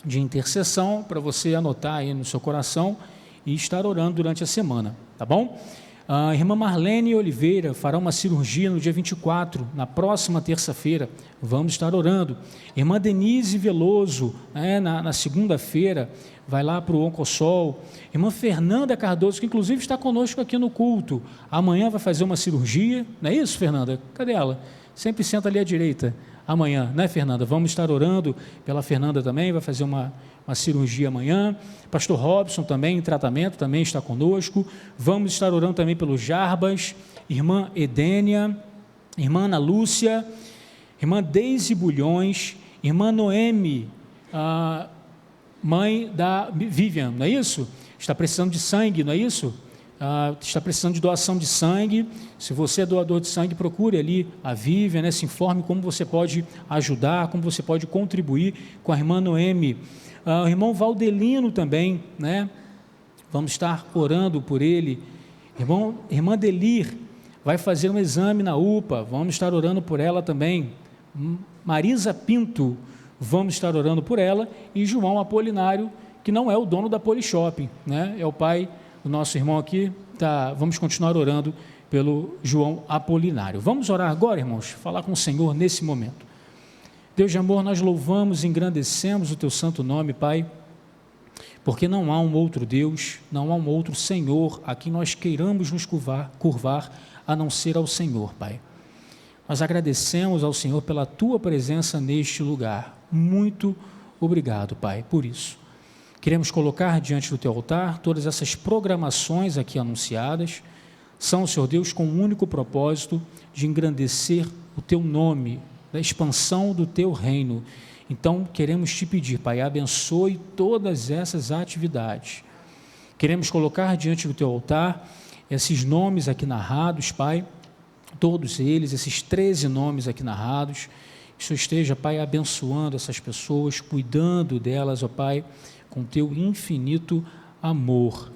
Speaker 7: de intercessão, para você anotar aí no seu coração e estar orando durante a semana, tá bom? A irmã Marlene Oliveira fará uma cirurgia no dia 24, na próxima terça-feira, vamos estar orando. Irmã Denise Veloso, na segunda-feira, vai lá para o Oncosol. Irmã Fernanda Cardoso, que inclusive está conosco aqui no culto, amanhã vai fazer uma cirurgia, não é isso, Fernanda? Cadê ela? Sempre senta ali à direita, amanhã, né, Fernanda? Vamos estar orando pela Fernanda também, vai fazer uma cirurgia amanhã. Pastor Robson também, em tratamento, também está conosco. Vamos estar orando também pelo Jarbas, irmã Edênia, irmã Ana Lúcia, irmã Deise Bulhões, irmã Noemi, mãe da Vivian, não é isso? Está precisando de sangue, não é isso? Está precisando de doação de sangue. Se você é doador de sangue, procure ali a Vivian, né? Se informe como você pode ajudar, como você pode contribuir com a irmã Noemi. O irmão Valdelino também, né? Vamos estar orando por ele. Irmã Delir vai fazer um exame na UPA, vamos estar orando por ela também. Marisa Pinto, vamos estar orando por ela. E João Apolinário, que não é o dono da Polishop, né? É o pai do nosso irmão aqui. Vamos continuar orando pelo João Apolinário. Vamos orar agora, irmãos, falar com o Senhor nesse momento. Deus de amor, nós louvamos e engrandecemos o Teu santo nome, Pai, porque não há um outro Deus, não há um outro Senhor a quem nós queiramos nos curvar a não ser ao Senhor, Pai. Nós agradecemos ao Senhor pela Tua presença neste lugar. Muito obrigado, Pai, por isso. Queremos colocar diante do Teu altar todas essas programações aqui anunciadas. São, Senhor Deus, com o único propósito de engrandecer o Teu nome, da expansão do Teu reino. Então, queremos Te pedir, Pai, abençoe todas essas atividades. Queremos colocar diante do Teu altar esses nomes aqui narrados, Pai, todos eles, esses 13 nomes aqui narrados. Que o Senhor esteja, Pai, abençoando essas pessoas, cuidando delas, ó Pai, com Teu infinito amor.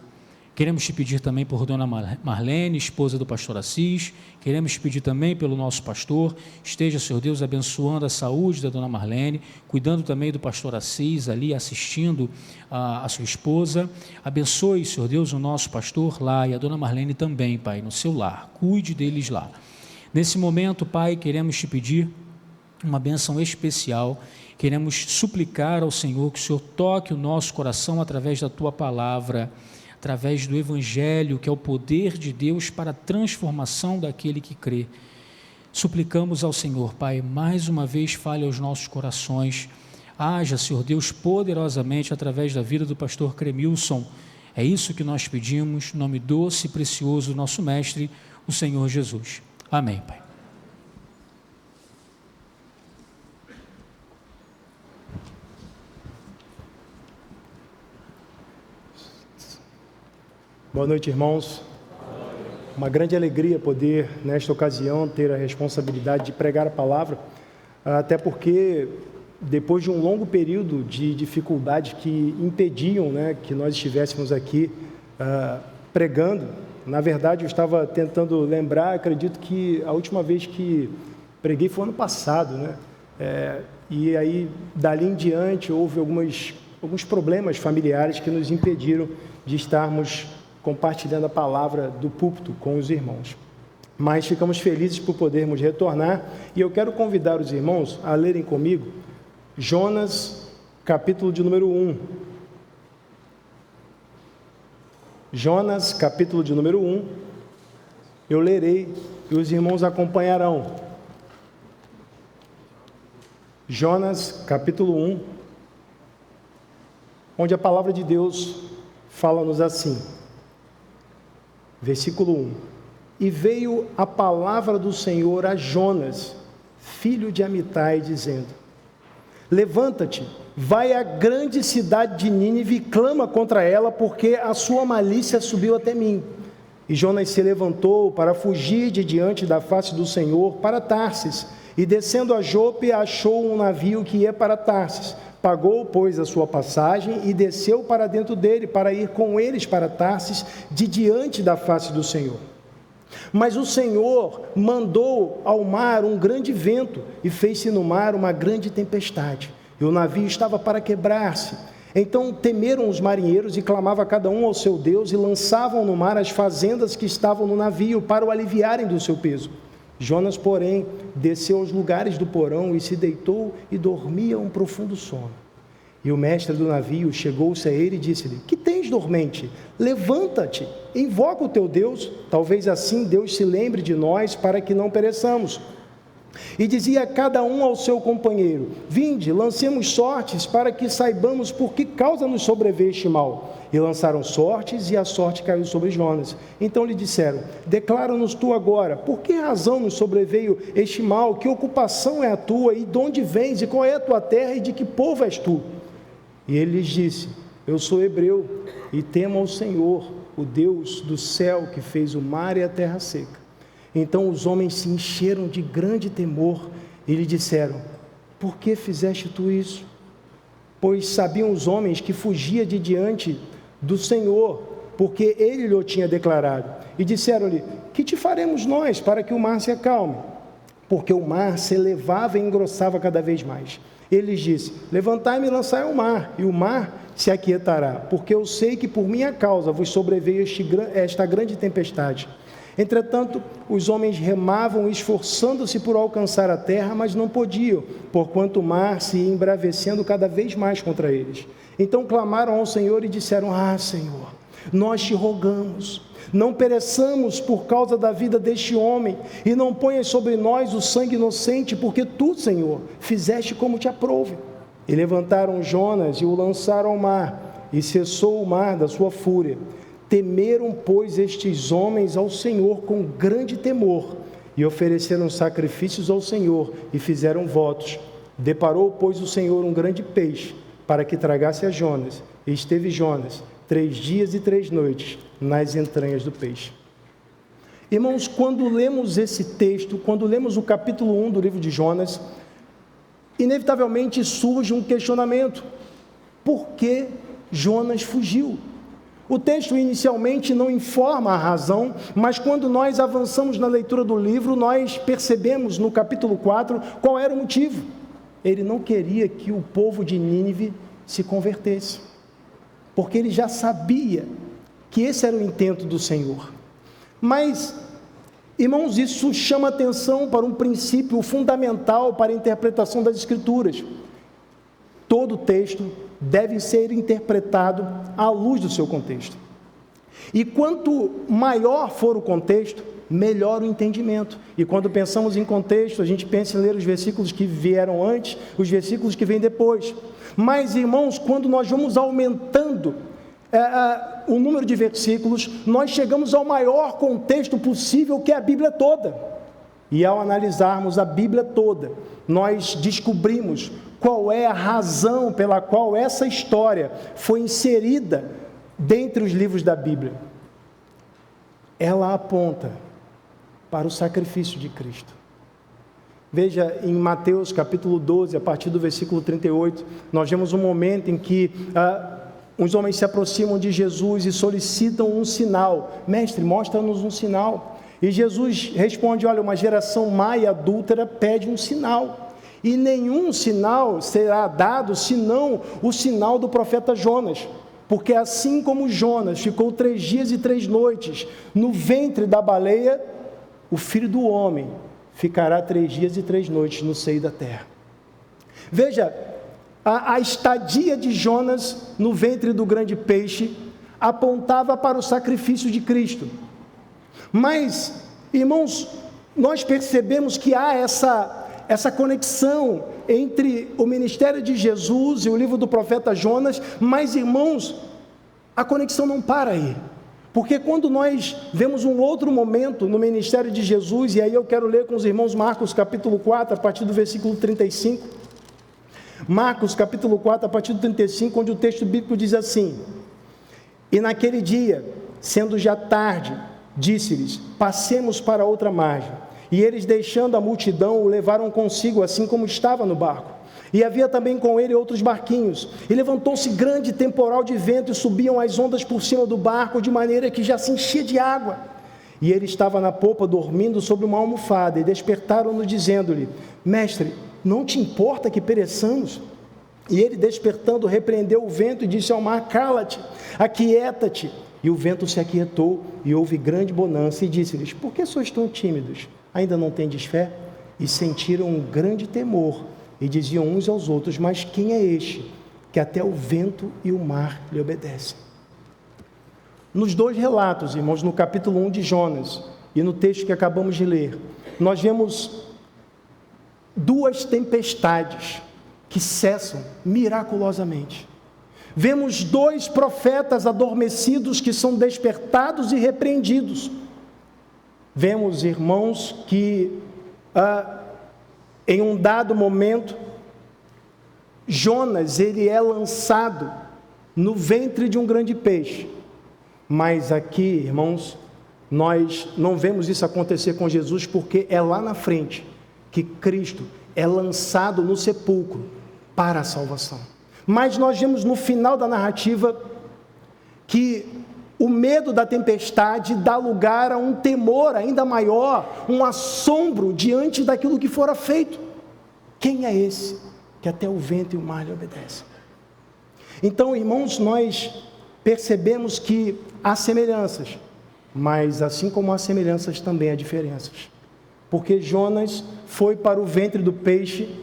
Speaker 7: Queremos Te pedir também por Dona Marlene, esposa do pastor Assis. Queremos Te pedir também pelo nosso pastor. Esteja, Senhor Deus, abençoando a saúde da Dona Marlene, cuidando também do pastor Assis ali, assistindo a sua esposa. Abençoe, Senhor Deus, o nosso pastor lá e a Dona Marlene também, Pai, no seu lar. Cuide deles lá. Nesse momento, Pai, queremos Te pedir uma bênção especial. Queremos suplicar ao Senhor que o Senhor toque o nosso coração através da Tua palavra, através do Evangelho, que é o poder de Deus para a transformação daquele que crê. Suplicamos ao Senhor, Pai, mais uma vez fale aos nossos corações. Haja, Senhor Deus, poderosamente através da vida do pastor Cremilson, É isso que nós pedimos, no nome doce e precioso do nosso Mestre, o Senhor Jesus. Amém, Pai.
Speaker 8: Boa noite, irmãos. Uma grande alegria poder, nesta ocasião, ter a responsabilidade de pregar a palavra, até porque, depois de um longo período de dificuldades que impediam, que nós estivéssemos aqui pregando, na verdade, eu estava tentando lembrar, acredito que a última vez que preguei foi ano passado, e aí, dali em diante, houve alguns problemas familiares que nos impediram de estarmos compartilhando a palavra do púlpito com os irmãos. Mas ficamos felizes por podermos retornar, e eu quero convidar os irmãos a lerem comigo Jonas, capítulo de número 1. Jonas, capítulo de número 1. Eu lerei e os irmãos acompanharão. Jonas, capítulo 1, onde a palavra de Deus fala-nos assim. Versículo 1. E veio a palavra do Senhor a Jonas, filho de Amitai, dizendo: levanta-te, vai à grande cidade de Nínive e clama contra ela, porque a sua malícia subiu até mim. E Jonas se levantou para fugir de diante da face do Senhor para Tarsis, e descendo a Jope achou um navio que ia para Tarsis. Pagou, pois, a sua passagem e desceu para dentro dele, para ir com eles para Tarsis, de diante da face do Senhor. Mas o Senhor mandou ao mar um grande vento, e fez-se no mar uma grande tempestade, e o navio estava para quebrar-se. Então temeram os marinheiros, e clamava cada um ao seu Deus, e lançavam no mar as fazendas que estavam no navio, para o aliviarem do seu peso. Jonas, porém, desceu aos lugares do porão e se deitou e dormia um profundo sono. E o mestre do navio chegou-se a ele e disse-lhe: que tens, dormente? Levanta-te, invoca o teu Deus, talvez assim Deus se lembre de nós, para que não pereçamos. E dizia cada um ao seu companheiro: vinde, lancemos sortes, para que saibamos por que causa nos sobreveio este mal. E lançaram sortes, e a sorte caiu sobre Jonas. Então lhe disseram: declara-nos tu agora, por que razão nos sobreveio este mal? Que ocupação é a tua? E de onde vens? E qual é a tua terra? E de que povo és tu? E ele lhes disse: eu sou hebreu, e temo ao Senhor, o Deus do céu, que fez o mar e a terra seca. Então os homens se encheram de grande temor, e lhe disseram: por que fizeste tu isso? Pois sabiam os homens que fugia de diante do Senhor, porque ele lhe tinha declarado. E disseram-lhe: que te faremos nós para que o mar se acalme? Porque o mar se elevava e engrossava cada vez mais. Ele lhes disse: levantai-me e lançai ao mar, e o mar se aquietará, porque eu sei que por minha causa vos sobreveio esta grande tempestade. Entretanto, os homens remavam, esforçando-se por alcançar a terra, mas não podiam, porquanto o mar se ia embravecendo cada vez mais contra eles. Então clamaram ao Senhor e disseram: ah, Senhor, nós te rogamos, não pereçamos por causa da vida deste homem, e não ponhas sobre nós o sangue inocente, porque tu, Senhor, fizeste como te aprouve. E levantaram Jonas e o lançaram ao mar, e cessou o mar da sua fúria. Temeram, pois, estes homens ao Senhor com grande temor, e ofereceram sacrifícios ao Senhor, e fizeram votos. Deparou, pois, o Senhor um grande peixe, para que tragasse a Jonas, e esteve Jonas 3 dias e 3 noites nas entranhas do peixe. Irmãos, quando lemos esse texto, quando lemos o capítulo 1 do livro de Jonas, inevitavelmente surge um questionamento: por que Jonas fugiu? O texto inicialmente não informa a razão, mas quando nós avançamos na leitura do livro, nós percebemos no capítulo 4 qual era o motivo. Ele não queria que o povo de Nínive se convertesse, porque ele já sabia que esse era o intento do Senhor. Mas, irmãos, isso chama atenção para um princípio fundamental para a interpretação das Escrituras. Todo texto deve ser interpretado à luz do seu contexto. E quanto maior for o contexto, melhor o entendimento. E quando pensamos em contexto, a gente pensa em ler os versículos que vieram antes, os versículos que vêm depois. Mas, irmãos, quando nós vamos aumentando o número de versículos, nós chegamos ao maior contexto possível, que é a Bíblia toda. E ao analisarmos a Bíblia toda, nós descobrimos qual é a razão pela qual essa história foi inserida dentre os livros da Bíblia. Ela aponta para o sacrifício de Cristo. Veja, em Mateus capítulo 12, a partir do versículo 38, nós vemos um momento em que os homens se aproximam de Jesus e solicitam um sinal. Mestre, mostra-nos um sinal. E Jesus responde: olha, uma geração má e adúltera pede um sinal, e nenhum sinal será dado senão o sinal do profeta Jonas. Porque assim como Jonas ficou 3 dias e 3 noites no ventre da baleia, o Filho do Homem ficará 3 dias e 3 noites no seio da terra. Veja, a estadia de Jonas no ventre do grande peixe apontava para o sacrifício de Cristo. Mas, irmãos, nós percebemos que há essa conexão entre o ministério de Jesus e o livro do profeta Jonas, mas, irmãos, a conexão não para aí. Porque quando nós vemos um outro momento no ministério de Jesus, e aí eu quero ler com os irmãos Marcos capítulo 4, a partir do versículo 35. Marcos capítulo 4, a partir do 35, onde o texto bíblico diz assim: e naquele dia, sendo já tarde, disse-lhes: passemos para outra margem. E eles, deixando a multidão, o levaram consigo, assim como estava no barco. E havia também com ele outros barquinhos. E levantou-se grande temporal de vento, e subiam as ondas por cima do barco, de maneira que já se enchia de água. E ele estava na popa, dormindo sobre uma almofada, e despertaram-no, dizendo-lhe: mestre, não te importa que pereçamos? E ele, despertando, repreendeu o vento e disse ao mar: cala-te, aquieta-te. E o vento se aquietou, e houve grande bonança. E disse-lhes: por que sois tão tímidos? Ainda não tendes fé? E sentiram um grande temor, e diziam uns aos outros: mas quem é este, que até o vento e o mar lhe obedecem? Nos 2 relatos, irmãos, no capítulo 1 de Jonas, e no texto que acabamos de ler, nós vemos 2 tempestades que cessam miraculosamente. Vemos 2 profetas adormecidos que são despertados e repreendidos. Vemos, irmãos, que em um dado momento, Jonas, ele é lançado no ventre de um grande peixe. Mas aqui, irmãos, nós não vemos isso acontecer com Jesus, porque é lá na frente que Cristo é lançado no sepulcro para a salvação. Mas nós vemos no final da narrativa que o medo da tempestade dá lugar a um temor ainda maior, um assombro diante daquilo que fora feito. Quem é esse que até o vento e o mar lhe obedecem? Então, irmãos, nós percebemos que há semelhanças, mas assim como há semelhanças, também há diferenças. Porque Jonas foi para o ventre do peixe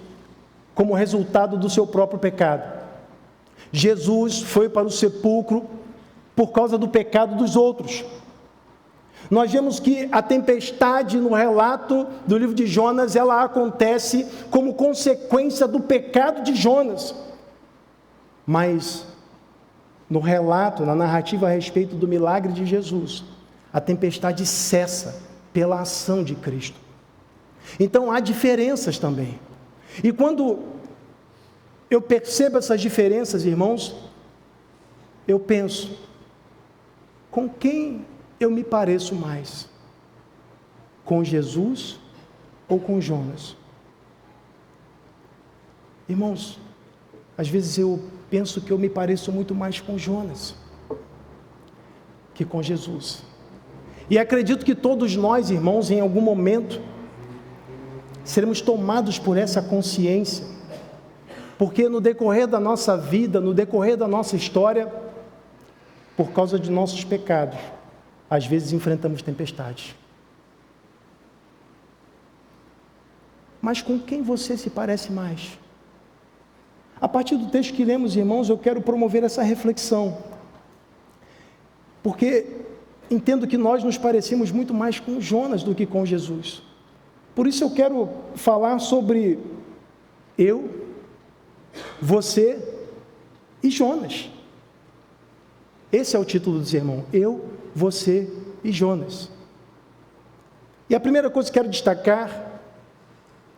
Speaker 8: como resultado do seu próprio pecado. Jesus foi para o sepulcro por causa do pecado dos outros. Nós vemos que a tempestade no relato do livro de Jonas, ela acontece como consequência do pecado de Jonas. Mas no relato, na narrativa a respeito do milagre de Jesus, a tempestade cessa pela ação de Cristo. Então há diferenças também. E quando eu percebo essas diferenças, irmãos, eu penso: com quem eu me pareço mais? Com Jesus ou com Jonas? Irmãos, às vezes eu penso que eu me pareço muito mais com Jonas que com Jesus. E acredito que todos nós, irmãos, em algum momento, seremos tomados por essa consciência, porque no decorrer da nossa vida, no decorrer da nossa história, por causa de nossos pecados, às vezes enfrentamos tempestades. Mas com quem você se parece mais? A partir do texto que lemos, irmãos, eu quero promover essa reflexão, porque entendo que nós nos parecemos muito mais com Jonas do que com Jesus. Por isso eu quero falar sobre eu, você e Jonas. Esse é o título do sermão: Eu, Você e Jonas. E a primeira coisa que quero destacar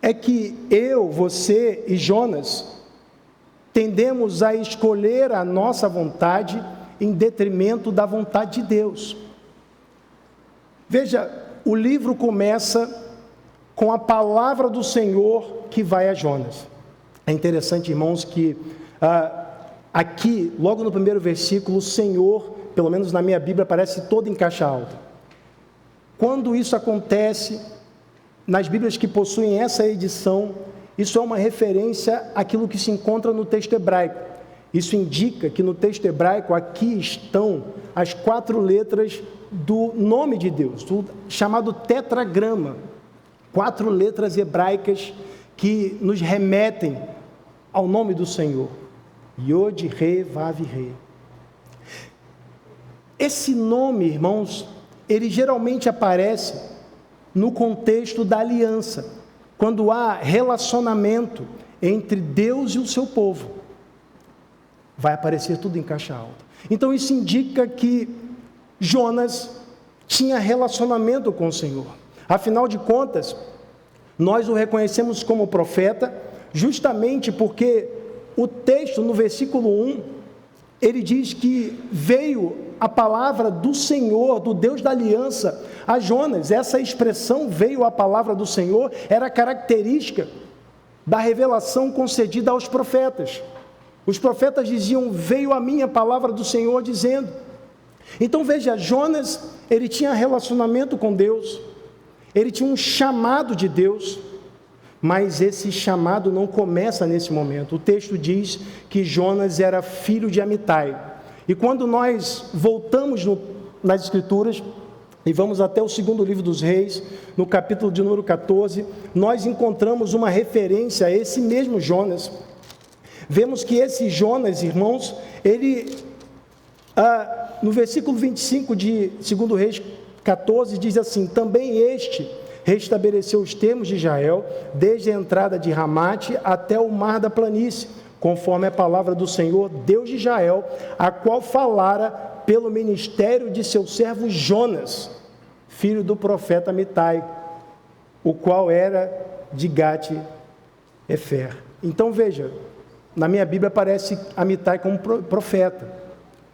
Speaker 8: é que eu, você e Jonas tendemos a escolher a nossa vontade em detrimento da vontade de Deus. Veja, o livro começa com a palavra do Senhor que vai a Jonas. É interessante, irmãos, que aqui, logo no primeiro versículo, o Senhor, pelo menos na minha Bíblia, aparece todo em caixa alta. Quando isso acontece, nas Bíblias que possuem essa edição, isso é uma referência àquilo que se encontra no texto hebraico. Isso indica que no texto hebraico aqui estão as 4 letras do nome de Deus, chamado tetragrama. 4 letras hebraicas que nos remetem ao nome do Senhor. Yod, Re, Vav, Re. Esse nome, irmãos, ele geralmente aparece no contexto da aliança, quando há relacionamento entre Deus e o seu povo. Vai aparecer tudo em caixa alta. Então isso indica que Jonas tinha relacionamento com o Senhor. Afinal de contas, nós o reconhecemos como profeta, justamente porque o texto, no versículo 1, ele diz que veio a palavra do Senhor, do Deus da aliança, a Jonas. Essa expressão, veio a palavra do Senhor, era característica da revelação concedida aos profetas. Os profetas diziam: veio a mim a palavra do Senhor dizendo. Então veja, Jonas, ele tinha relacionamento com Deus, ele tinha um chamado de Deus, mas esse chamado não começa nesse momento. O texto diz que Jonas era filho de Amitai. E quando nós voltamos nas Escrituras, e vamos até o 2º livro dos Reis, no capítulo de número 14, nós encontramos uma referência a esse mesmo Jonas. Vemos que esse Jonas, irmãos, ele, no versículo 25 de 2 Reis 14, diz assim: também este restabeleceu os termos de Israel, desde a entrada de Ramate até o mar da planície, conforme a palavra do Senhor, Deus de Israel, a qual falara pelo ministério de seu servo Jonas, filho do profeta Amitai, o qual era de Gate-Efer. Então veja, na minha Bíblia aparece Amitai como profeta.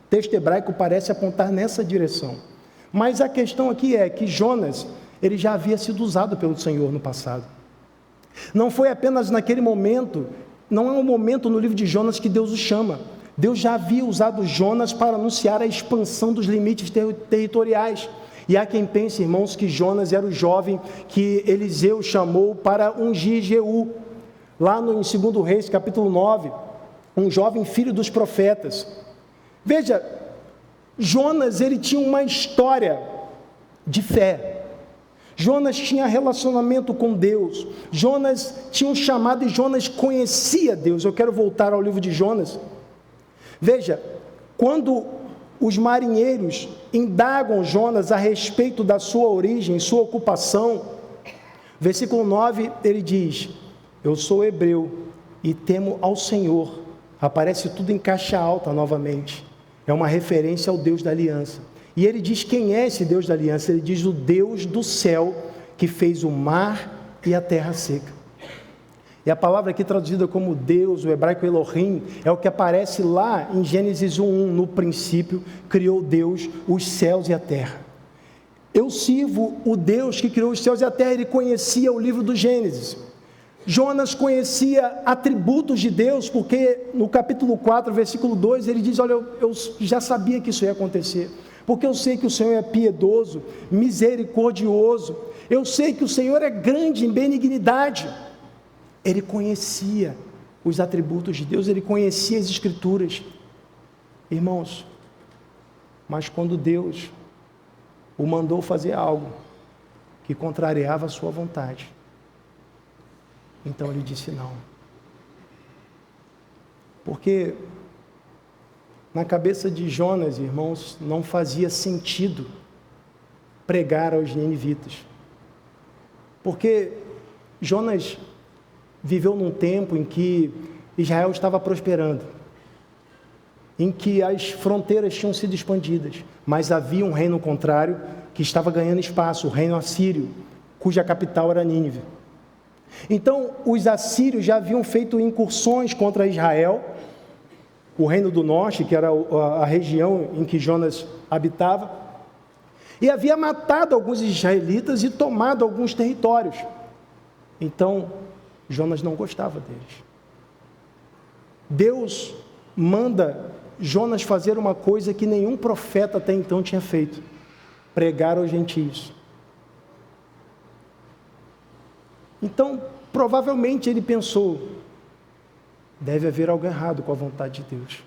Speaker 8: O texto hebraico parece apontar nessa direção. Mas a questão aqui é que Jonas, ele já havia sido usado pelo Senhor no passado. Não foi apenas naquele momento, não é um momento no livro de Jonas que Deus o chama. Deus já havia usado Jonas para anunciar a expansão dos limites territoriais. E há quem pense, irmãos, que Jonas era o jovem que Eliseu chamou para ungir Jeú. Lá em 2 Reis, capítulo 9, um jovem filho dos profetas. Veja, Jonas, ele tinha uma história de fé. Jonas tinha relacionamento com Deus. Jonas tinha um chamado e Jonas conhecia Deus. Eu quero voltar ao livro de Jonas. Veja, quando os marinheiros indagam Jonas a respeito da sua origem, sua ocupação, versículo 9, ele diz: eu sou hebreu e temo ao Senhor. Aparece tudo em caixa alta novamente. É uma referência ao Deus da aliança. E ele diz quem é esse Deus da aliança. Ele diz: o Deus do céu que fez o mar e a terra seca. E a palavra aqui traduzida como Deus, o hebraico Elohim, é o que aparece lá em Gênesis 1:1. No princípio criou Deus os céus e a terra. Eu sirvo o Deus que criou os céus e a terra. Ele conhecia o livro do Gênesis. Jonas conhecia atributos de Deus, porque no capítulo 4, versículo 2, ele diz: olha, eu já sabia que isso ia acontecer, porque eu sei que o Senhor é piedoso, misericordioso, eu sei que o Senhor é grande em benignidade. Ele conhecia os atributos de Deus, ele conhecia as Escrituras. Irmãos, mas quando Deus o mandou fazer algo que contrariava a sua vontade, então ele disse não. Porque na cabeça de Jonas, irmãos, não fazia sentido pregar aos ninivitas. Porque Jonas viveu num tempo em que Israel estava prosperando. em que as fronteiras tinham sido expandidas, mas havia um reino contrário que estava ganhando espaço, o reino assírio, cuja capital era Nínive. Então, os assírios já haviam feito incursões contra Israel, o reino do norte, que era a região em que Jonas habitava, e havia matado alguns israelitas e tomado alguns territórios. Então, Jonas não gostava deles. Deus manda Jonas fazer uma coisa que nenhum profeta até então tinha feito: pregar aos gentios. Então, provavelmente ele pensou: deve haver algo errado com a vontade de Deus.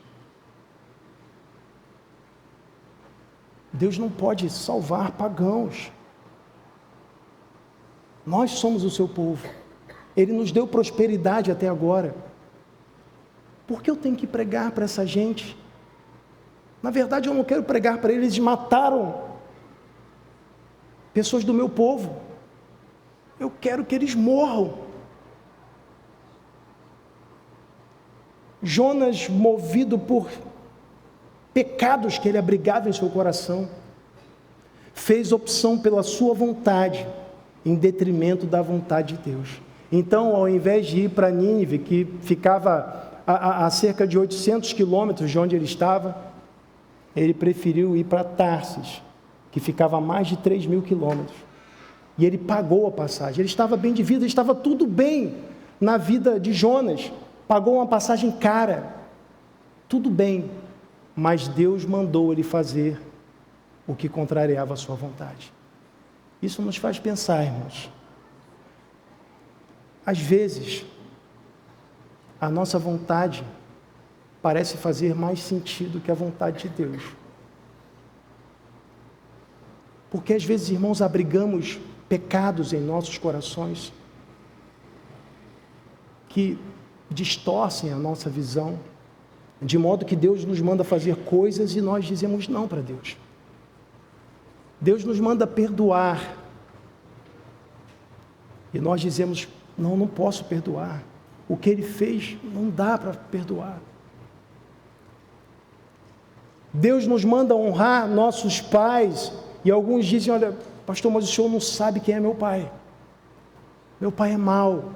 Speaker 8: Deus não pode salvar pagãos. Nós somos o seu povo. Ele nos deu prosperidade até agora. Por que eu tenho que pregar para essa gente? Na verdade, eu não quero pregar para eles. Eles mataram pessoas do meu povo. Eu quero que eles morram. Jonas, movido por pecados que ele abrigava em seu coração, fez opção pela sua vontade, em detrimento da vontade de Deus. Então, ao invés de ir para Nínive, que ficava a cerca de 800 quilômetros de onde ele estava, ele preferiu ir para Tarsis, que ficava a mais de 3.000 quilômetros. E ele pagou a passagem. Ele estava bem de vida, estava tudo bem na vida de Jonas. Pagou uma passagem cara, tudo bem, mas Deus mandou ele fazer o que contrariava a sua vontade. Isso nos faz pensar, irmãos. Às vezes, a nossa vontade parece fazer mais sentido que a vontade de Deus. Porque às vezes, irmãos, abrigamos pecados em nossos corações que distorcem a nossa visão, de modo que Deus nos manda fazer coisas e nós dizemos não para Deus. Deus nos manda perdoar e nós dizemos: não posso perdoar. O que ele fez não dá para perdoar. Deus nos manda honrar nossos pais e alguns dizem: olha, pastor, mas o senhor não sabe quem é meu pai. Meu pai é mau.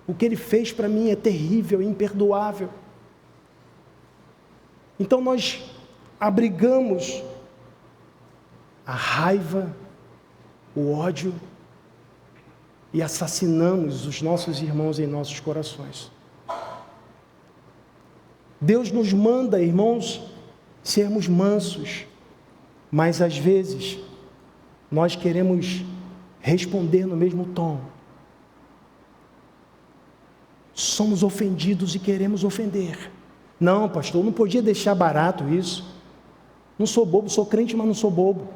Speaker 8: O que ele fez para mim é terrível, imperdoável. Então nós abrigamos a raiva, o ódio e assassinamos os nossos irmãos em nossos corações. Deus nos manda, irmãos, sermos mansos, mas às vezes nós queremos responder no mesmo tom. Somos ofendidos e queremos ofender. Não, pastor, não podia deixar barato isso. Não sou bobo, sou crente, mas não sou bobo.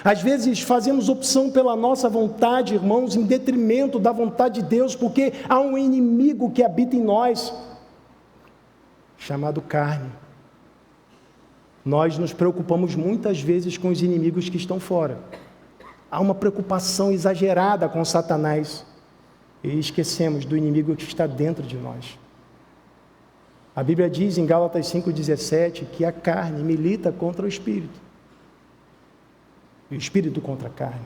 Speaker 8: Às vezes fazemos opção pela nossa vontade, irmãos, em detrimento da vontade de Deus, porque há um inimigo que habita em nós, chamado carne. Nós nos preocupamos muitas vezes com os inimigos que estão fora. Há uma preocupação exagerada com Satanás e esquecemos do inimigo que está dentro de nós. A Bíblia diz em Gálatas 5,17 que a carne milita contra o Espírito. E o Espírito contra a carne.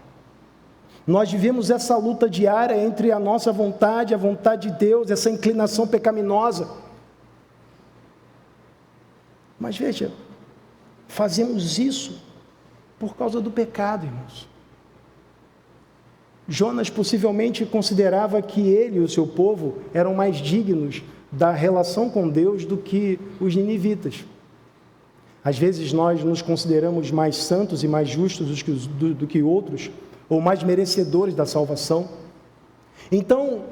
Speaker 8: Nós vivemos essa luta diária entre a nossa vontade e a vontade de Deus, essa inclinação pecaminosa. Mas veja, fazemos isso por causa do pecado, irmãos. Jonas possivelmente considerava que ele e o seu povo eram mais dignos da relação com Deus do que os ninivitas. Às vezes nós nos consideramos mais santos e mais justos do que outros, ou mais merecedores da salvação. Então,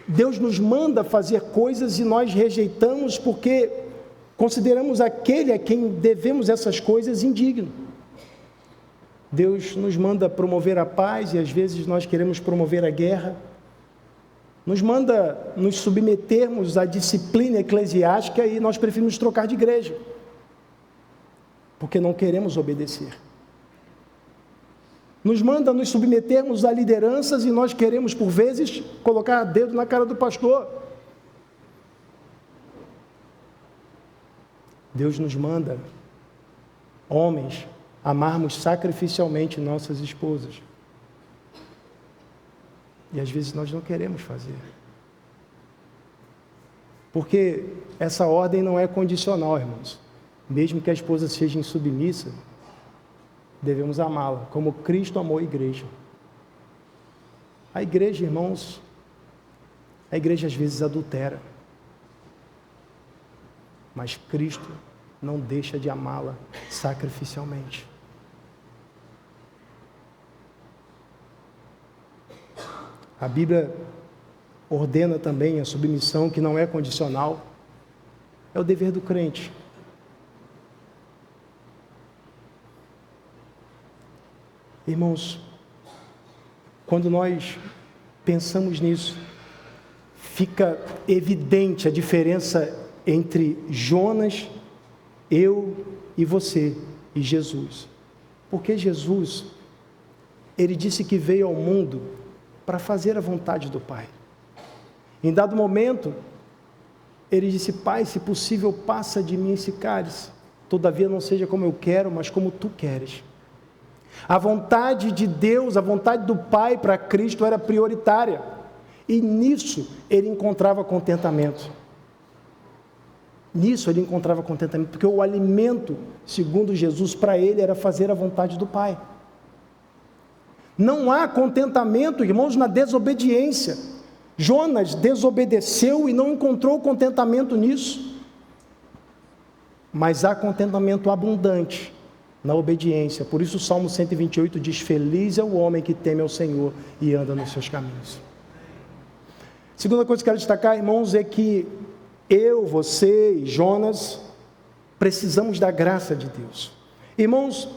Speaker 8: Deus nos manda fazer coisas e nós rejeitamos porque consideramos aquele a quem devemos essas coisas indigno. Deus nos manda promover a paz e às vezes nós queremos promover a guerra. Nos manda nos submetermos à disciplina eclesiástica e nós preferimos trocar de igreja, porque não queremos obedecer. Nos manda nos submetermos a lideranças e nós queremos, por vezes, colocar dedo na cara do pastor. Deus nos manda, homens, amarmos sacrificialmente nossas esposas. E às vezes nós não queremos fazer. Porque essa ordem não é condicional, irmãos. Mesmo que a esposa seja insubmissa, devemos amá-la, como Cristo amou a igreja. A igreja, irmãos, a igreja às vezes adultera. Mas Cristo não deixa de amá-la sacrificialmente. A Bíblia ordena também a submissão, que não é condicional. É o dever do crente. Irmãos, quando nós pensamos nisso, fica evidente a diferença entre Jonas, eu e você, e Jesus. Porque Jesus, ele disse que veio ao mundo para fazer a vontade do Pai. Em dado momento, ele disse: Pai, se possível, passa de mim esse cálice. Todavia não seja como eu quero, mas como tu queres. A vontade de Deus, a vontade do Pai para Cristo era prioritária. E nisso ele encontrava contentamento. Nisso ele encontrava contentamento, porque o alimento, segundo Jesus, para ele era fazer a vontade do Pai. Não há contentamento, irmãos, na desobediência. Jonas desobedeceu e não encontrou contentamento nisso. Mas há contentamento abundante na obediência. Por isso o Salmo 128 diz: feliz é o homem que teme ao Senhor e anda nos seus caminhos. Segunda coisa que quero destacar, irmãos, é que eu, você e Jonas precisamos da graça de Deus. Irmãos,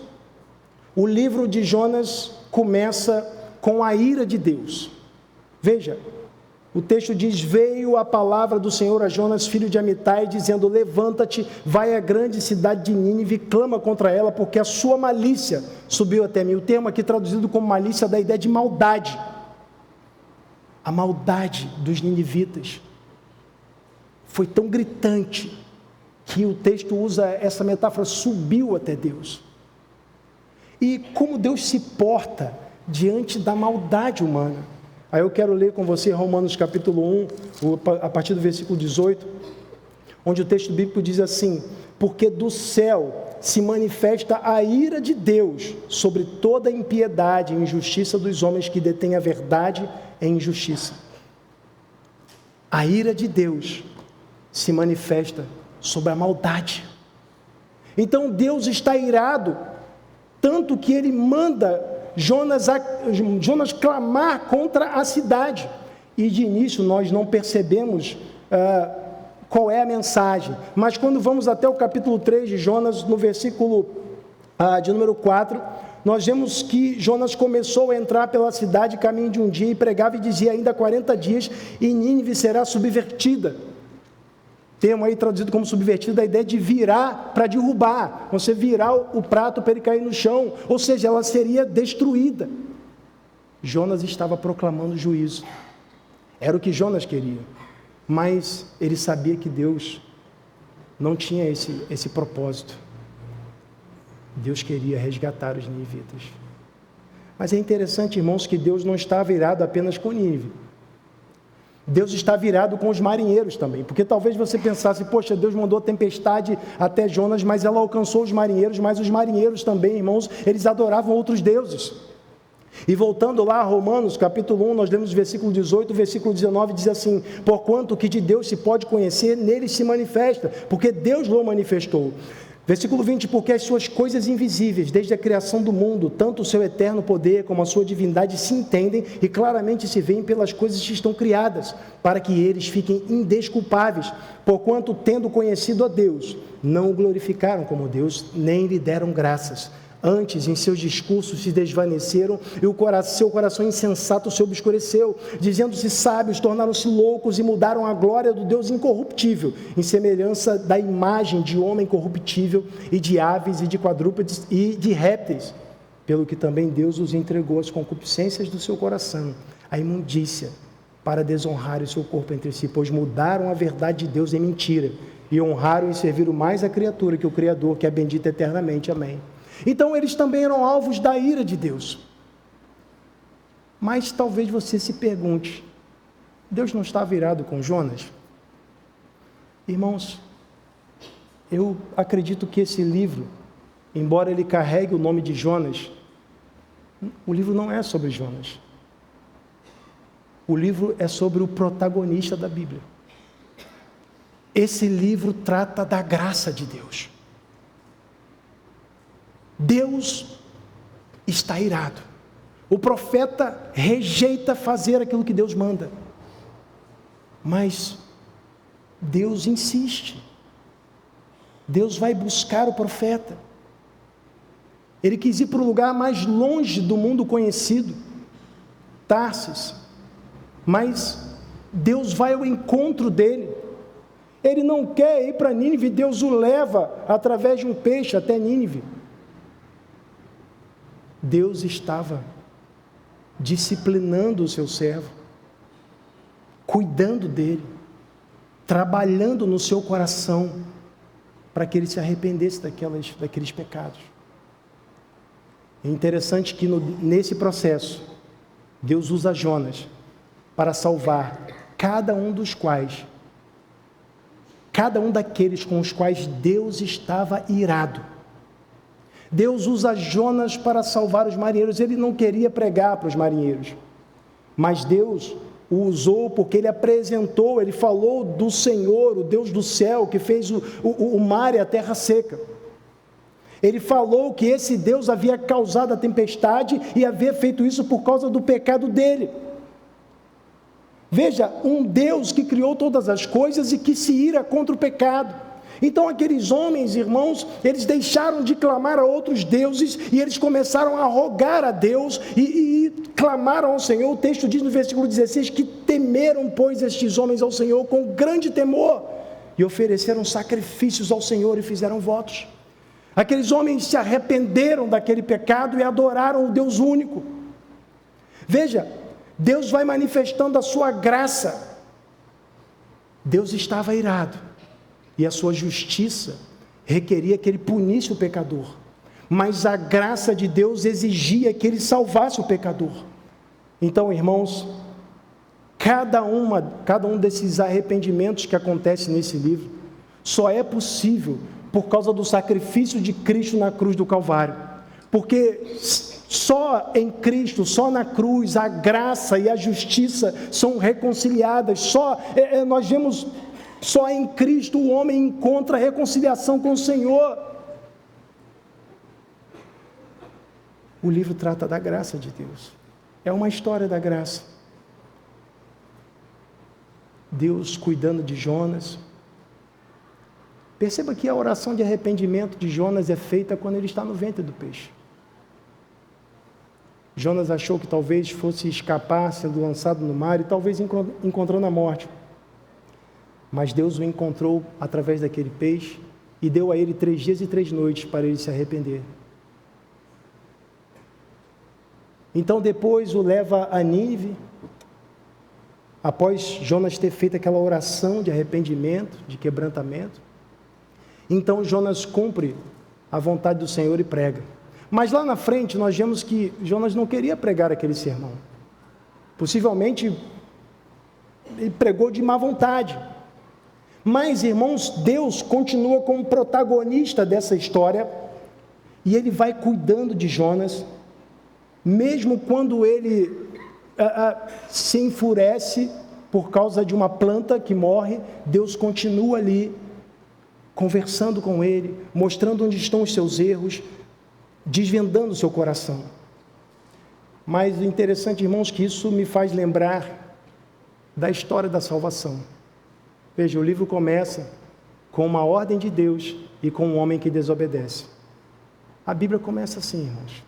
Speaker 8: o livro de Jonas começa com a ira de Deus. Veja, o texto diz: veio a palavra do Senhor a Jonas, filho de Amitai, dizendo: levanta-te, vai à grande cidade de Nínive e clama contra ela, porque a sua malícia subiu até mim. O termo aqui traduzido como malícia dá a ideia de maldade. A maldade dos ninivitas foi tão gritante que o texto usa essa metáfora: subiu até Deus. E como Deus se porta diante da maldade humana. Aí eu quero ler com você Romanos capítulo 1, a partir do versículo 18, onde o texto bíblico diz assim: porque do céu se manifesta a ira de Deus sobre toda a impiedade e injustiça dos homens que detêm a verdade em injustiça. A ira de Deus se manifesta sobre a maldade. Então Deus está irado, tanto que ele manda Jonas clamar contra a cidade. E de início nós não percebemos qual é a mensagem. Mas quando vamos até o capítulo 3 de Jonas, no versículo de número 4, nós vemos que Jonas começou a entrar pela cidade caminho de um dia e pregava e dizia: ainda 40 dias e Nínive será subvertida. Termo aí traduzido como subvertido, a ideia de virar para derrubar, você virar o prato para ele cair no chão, ou seja, ela seria destruída. Jonas estava proclamando juízo, era o que Jonas queria, mas ele sabia que Deus não tinha esse propósito. Deus queria resgatar os ninivitas. Mas é interessante, irmãos, que Deus não estava irado apenas com Nínive. Deus está virado com os marinheiros também, porque talvez você pensasse: poxa, Deus mandou a tempestade até Jonas, mas ela alcançou os marinheiros, mas os marinheiros também, irmãos, eles adoravam outros deuses. E voltando lá a Romanos, capítulo 1, nós lemos o versículo 18, o versículo 19 diz assim: porquanto o que de Deus se pode conhecer, nele se manifesta, porque Deus o manifestou. Versículo 20, porque as suas coisas invisíveis, desde a criação do mundo, tanto o seu eterno poder como a sua divindade se entendem e claramente se veem pelas coisas que estão criadas, para que eles fiquem indesculpáveis, porquanto, tendo conhecido a Deus, não o glorificaram como Deus, nem lhe deram graças. Antes, em seus discursos se desvaneceram e seu coração insensato se obscureceu. Dizendo-se sábios, tornaram-se loucos e mudaram a glória do Deus incorruptível, em semelhança da imagem de homem corruptível e de aves e de quadrúpedes e de répteis. Pelo que também Deus os entregou às concupiscências do seu coração, à imundícia, para desonrar o seu corpo entre si, pois mudaram a verdade de Deus em mentira e honraram e serviram mais a criatura que o Criador, que é bendito eternamente. Amém. Então eles também eram alvos da ira de Deus. Mas talvez você se pergunte, Deus não estava irado com Jonas? Irmãos, eu acredito que esse livro, embora ele carregue o nome de Jonas, o livro não é sobre Jonas. O livro é sobre o protagonista da Bíblia. Esse livro trata da graça de Deus. Deus está irado. O profeta rejeita fazer aquilo que Deus manda. Mas Deus insiste. Deus vai buscar o profeta. Ele quis ir para o lugar mais longe do mundo conhecido, Tarsis. Mas Deus vai ao encontro dele. Ele não quer ir para Nínive, Deus o leva através de um peixe até Nínive. Deus estava disciplinando o seu servo, cuidando dele, trabalhando no seu coração, para que ele se arrependesse daqueles pecados. É interessante que nesse processo, Deus usa Jonas para salvar cada um daqueles com os quais Deus estava irado. Deus usa Jonas para salvar os marinheiros. Ele não queria pregar para os marinheiros, mas Deus o usou porque ele apresentou, ele falou do Senhor, o Deus do céu, que fez o mar e a terra seca. Ele falou que esse Deus havia causado a tempestade e havia feito isso por causa do pecado dele. Veja, um Deus que criou todas as coisas e que se ira contra o pecado. Então aqueles homens, irmãos, eles deixaram de clamar a outros deuses e eles começaram a rogar a Deus e clamaram ao Senhor. O texto diz no versículo 16 que temeram, pois, estes homens ao Senhor com grande temor e ofereceram sacrifícios ao Senhor e fizeram votos. Aqueles homens se arrependeram daquele pecado e adoraram o Deus único. Veja, Deus vai manifestando a sua graça. Deus estava irado e a sua justiça requeria que ele punisse o pecador, mas a graça de Deus exigia que ele salvasse o pecador. Então, irmãos, cada um desses arrependimentos que acontece nesse livro só é possível por causa do sacrifício de Cristo na cruz do Calvário, porque só em Cristo, só na cruz, a graça e a justiça são reconciliadas. Nós vemos, só em Cristo o homem encontra reconciliação com o Senhor. O livro trata da graça de Deus. É uma história da graça. Deus cuidando de Jonas. Perceba que a oração de arrependimento de Jonas é feita quando ele está no ventre do peixe. Jonas achou que talvez fosse escapar, sendo lançado no mar e talvez encontrando a morte. Mas Deus o encontrou através daquele peixe e deu a ele 3 dias e 3 noites para ele se arrepender. Então depois o leva a Nínive, após Jonas ter feito aquela oração de arrependimento, de quebrantamento. Então Jonas cumpre a vontade do Senhor e prega. Mas lá na frente nós vemos que Jonas não queria pregar aquele sermão. Possivelmente ele pregou de má vontade. Mas, irmãos, Deus continua como protagonista dessa história e ele vai cuidando de Jonas, mesmo quando ele se enfurece por causa de uma planta que morre. Deus continua ali conversando com ele, mostrando onde estão os seus erros, desvendando o seu coração. Mas o interessante, irmãos, que isso me faz lembrar da história da salvação. Veja, o livro começa com uma ordem de Deus e com um homem que desobedece. A Bíblia começa assim, irmãos.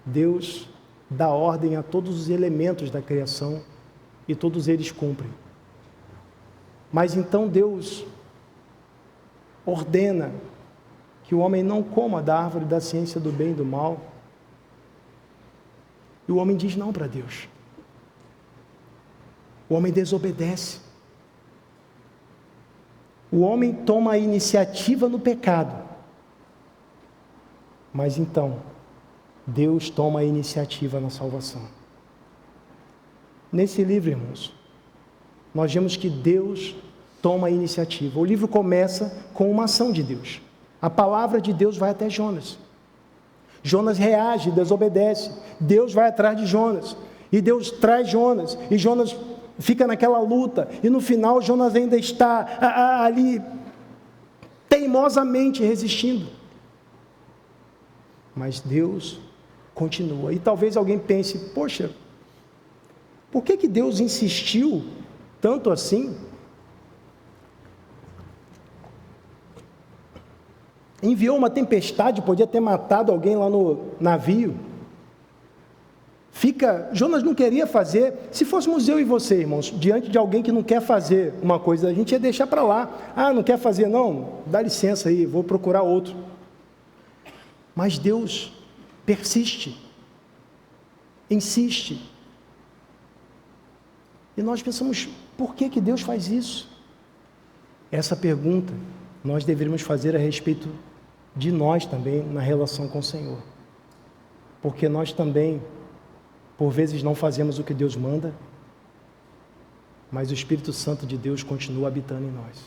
Speaker 8: Deus dá ordem a todos os elementos da criação e todos eles cumprem. Mas então Deus ordena que o homem não coma da árvore da ciência do bem e do mal. E o homem diz não para Deus. O homem desobedece. O homem toma a iniciativa no pecado. Mas então, Deus toma a iniciativa na salvação. Nesse livro, irmãos, nós vemos que Deus toma a iniciativa. O livro começa com uma ação de Deus. A palavra de Deus vai até Jonas. Jonas reage, desobedece. Deus vai atrás de Jonas. E Deus traz Jonas. E Jonas fica naquela luta. E no final, Jonas ainda está ali teimosamente resistindo. Mas Deus continua. E talvez alguém pense, poxa, por que Deus insistiu tanto assim? Enviou uma tempestade, podia ter matado alguém lá no navio. Jonas não queria fazer. Se fôssemos eu e você, irmãos, diante de alguém que não quer fazer uma coisa, a gente ia deixar para lá. Ah, não quer fazer? Não, dá licença aí, vou procurar outro. Mas Deus persiste, insiste. E nós pensamos, por que Deus faz isso? Essa pergunta nós deveríamos fazer a respeito de nós também na relação com o Senhor. Porque nós também, por vezes, não fazemos o que Deus manda, mas o Espírito Santo de Deus continua habitando em nós.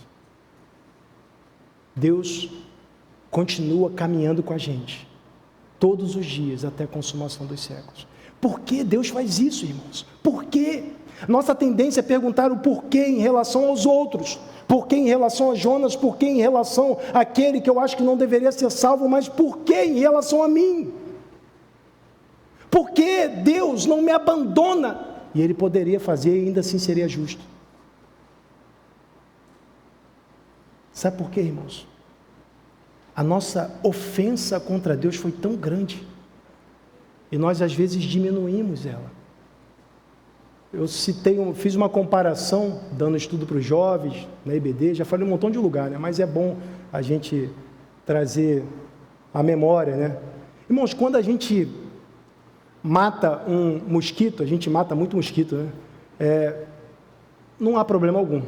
Speaker 8: Deus continua caminhando com a gente, todos os dias, até a consumação dos séculos. Por que Deus faz isso, irmãos? Por quê? Nossa tendência é perguntar o porquê em relação aos outros. Por que em relação a Jonas? Por que em relação àquele que eu acho que não deveria ser salvo? Mas por que em relação a mim? Por que Deus não me abandona? E Ele poderia fazer e ainda assim seria justo. Sabe por quê, irmãos? A nossa ofensa contra Deus foi tão grande. E nós às vezes diminuímos ela. Eu fiz uma comparação, dando estudo para os jovens, na IBD, já falei um montão de lugar, né? Mas é bom a gente trazer a memória, né? Irmãos, quando a gente mata um mosquito, a gente mata muito mosquito, né? Não há problema algum.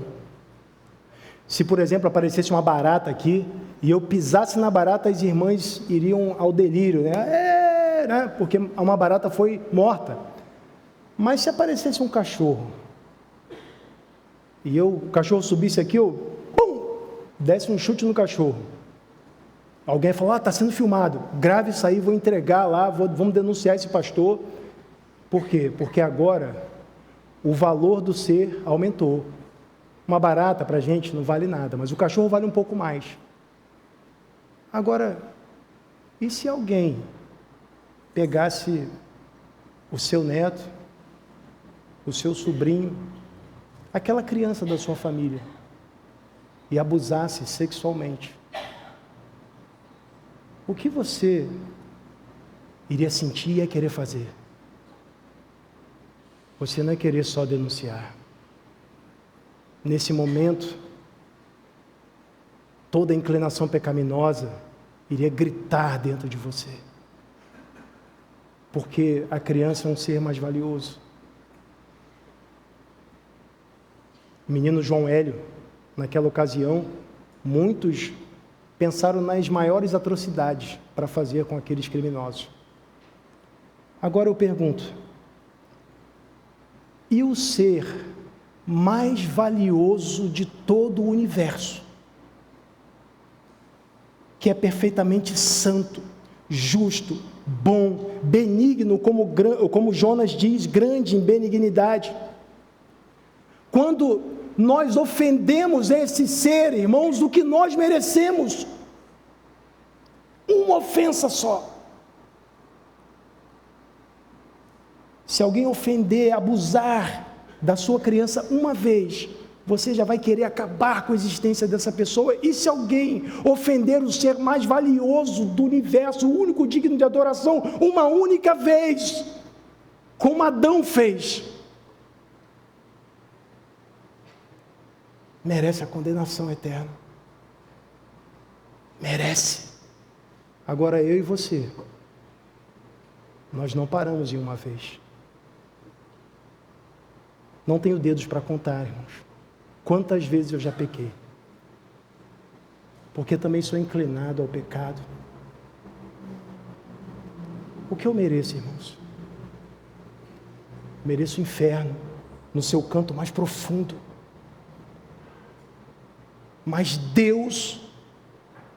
Speaker 8: Se, por exemplo, aparecesse uma barata aqui, e eu pisasse na barata, as irmãs iriam ao delírio, né? Porque uma barata foi morta. Mas se aparecesse um cachorro, e o cachorro subisse aqui, desse um chute no cachorro, alguém falou, está sendo filmado, grave isso aí, vou entregar lá, vamos denunciar esse pastor. Por quê? Porque agora o valor do ser aumentou. Uma barata para a gente não vale nada, mas o cachorro vale um pouco mais. Agora, e se alguém pegasse o seu neto, o seu sobrinho, aquela criança da sua família, e abusasse sexualmente? O que você iria sentir e ia querer fazer? Você não ia querer só denunciar. Nesse momento, toda a inclinação pecaminosa iria gritar dentro de você. Porque a criança é um ser mais valioso. O menino João Hélio, naquela ocasião, muitos pensaram nas maiores atrocidades para fazer com aqueles criminosos. Agora eu pergunto, e o ser mais valioso de todo o universo, que é perfeitamente santo, justo, bom, benigno, como Jonas diz, grande em benignidade? Quando nós ofendemos esse ser, irmãos, do que nós merecemos, uma ofensa só. Se alguém ofender, abusar da sua criança uma vez, você já vai querer acabar com a existência dessa pessoa. E se alguém ofender o ser mais valioso do universo, o único digno de adoração, uma única vez, como Adão fez, merece a condenação eterna. Merece. Agora eu e você, nós não paramos em uma vez. Não tenho dedos para contar, irmãos, quantas vezes eu já pequei. porque também sou inclinado ao pecado. O que eu mereço, irmãos? Mereço o inferno, no seu canto mais profundo. Mas Deus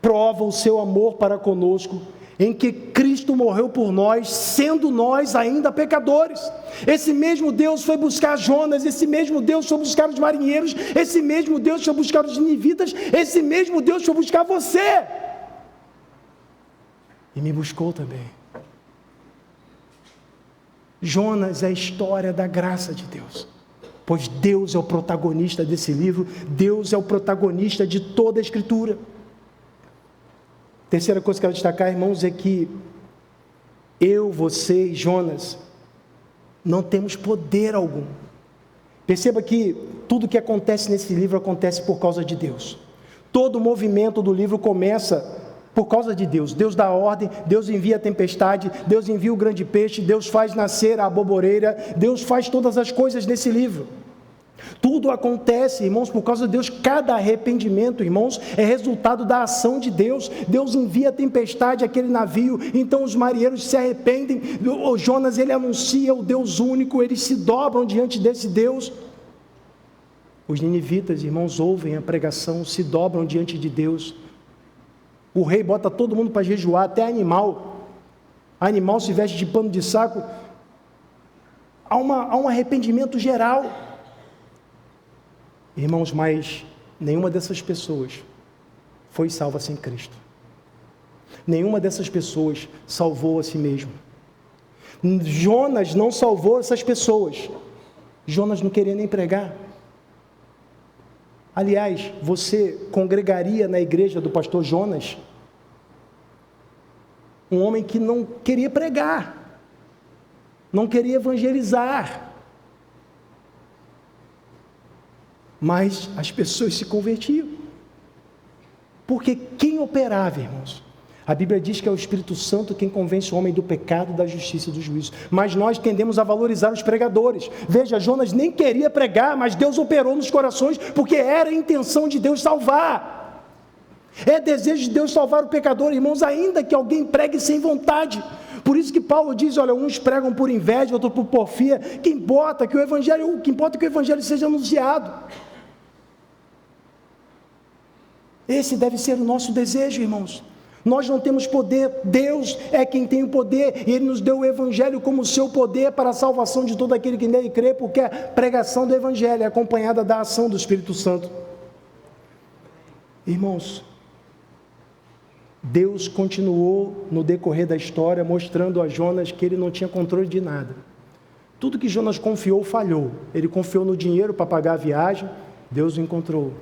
Speaker 8: prova o seu amor para conosco, em que Cristo morreu por nós, sendo nós ainda pecadores. Esse mesmo Deus foi buscar Jonas, esse mesmo Deus foi buscar os marinheiros, esse mesmo Deus foi buscar os ninivitas, esse mesmo Deus foi buscar você. E me buscou também. Jonas é a história da graça de Deus, pois Deus é o protagonista desse livro, Deus é o protagonista de toda a Escritura. Terceira coisa que eu quero destacar, irmãos, é que eu, você e Jonas não temos poder algum. Perceba que tudo que acontece nesse livro acontece por causa de Deus. Todo o movimento do livro começa por causa de Deus. Deus dá ordem, Deus envia a tempestade, Deus envia o grande peixe, Deus faz nascer a aboboreira, Deus faz todas as coisas nesse livro. Tudo acontece, irmãos, por causa de Deus. Cada arrependimento, irmãos, é resultado da ação de Deus. Deus envia a tempestade àquele navio, então os marinheiros se arrependem. O Jonas, ele anuncia o Deus único, eles se dobram diante desse Deus. Os ninivitas, irmãos, ouvem a pregação, se dobram diante de Deus. O rei bota todo mundo para jejuar, até animal. Animal se veste de pano de saco. Há um arrependimento geral. Irmãos, mas nenhuma dessas pessoas foi salva sem Cristo. Nenhuma dessas pessoas salvou a si mesmo. Jonas não salvou essas pessoas. Jonas não queria nem pregar. Aliás, você congregaria na igreja do pastor Jonas? Um homem que não queria pregar, não queria evangelizar. Mas as pessoas se convertiam. Porque quem operava, irmãos? A Bíblia diz que é o Espírito Santo quem convence o homem do pecado, da justiça e do juízo. Mas nós tendemos a valorizar os pregadores. Veja, Jonas nem queria pregar, mas Deus operou nos corações, porque era a intenção de Deus salvar. É desejo de Deus salvar o pecador, irmãos, ainda que alguém pregue sem vontade. Por isso que Paulo diz, olha, uns pregam por inveja, outros por porfia. O que importa é que o evangelho seja anunciado. Esse deve ser o nosso desejo, irmãos. Nós não temos poder, Deus é quem tem o poder, e Ele nos deu o Evangelho como seu poder para a salvação de todo aquele que nele crê, porque a pregação do Evangelho é acompanhada da ação do Espírito Santo. Irmãos, Deus continuou no decorrer da história, mostrando a Jonas que ele não tinha controle de nada. Tudo que Jonas confiou, falhou. Ele confiou no dinheiro para pagar a viagem, Deus o encontrou.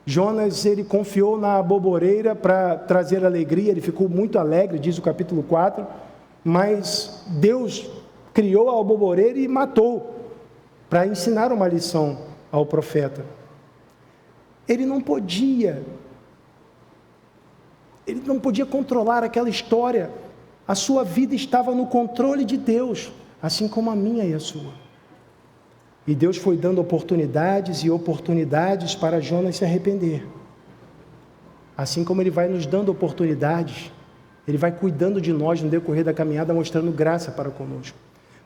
Speaker 8: Jonas, ele confiou na aboboreira para trazer alegria, ele ficou muito alegre, diz o capítulo 4, mas Deus criou a aboboreira e matou, para ensinar uma lição ao profeta. Ele não podia controlar aquela história, a sua vida estava no controle de Deus, assim como a minha e a sua. E Deus foi dando oportunidades e oportunidades para Jonas se arrepender. Assim como Ele vai nos dando oportunidades, Ele vai cuidando de nós no decorrer da caminhada, mostrando graça para conosco.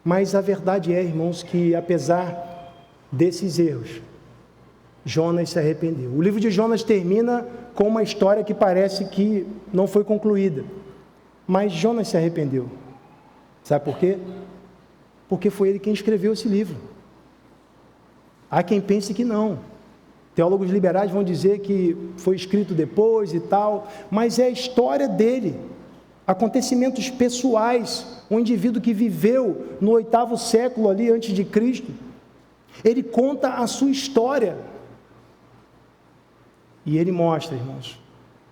Speaker 8: Mas a verdade é, irmãos, que apesar desses erros, Jonas se arrependeu. O livro de Jonas termina com uma história que parece que não foi concluída. Mas Jonas se arrependeu. Sabe por quê? Porque foi ele quem escreveu esse livro. Há quem pense que não. Teólogos liberais vão dizer que foi escrito depois e tal, mas é a história dele, acontecimentos pessoais, um indivíduo que viveu no 8º século ali antes de Cristo, ele conta a sua história, e ele mostra, irmãos,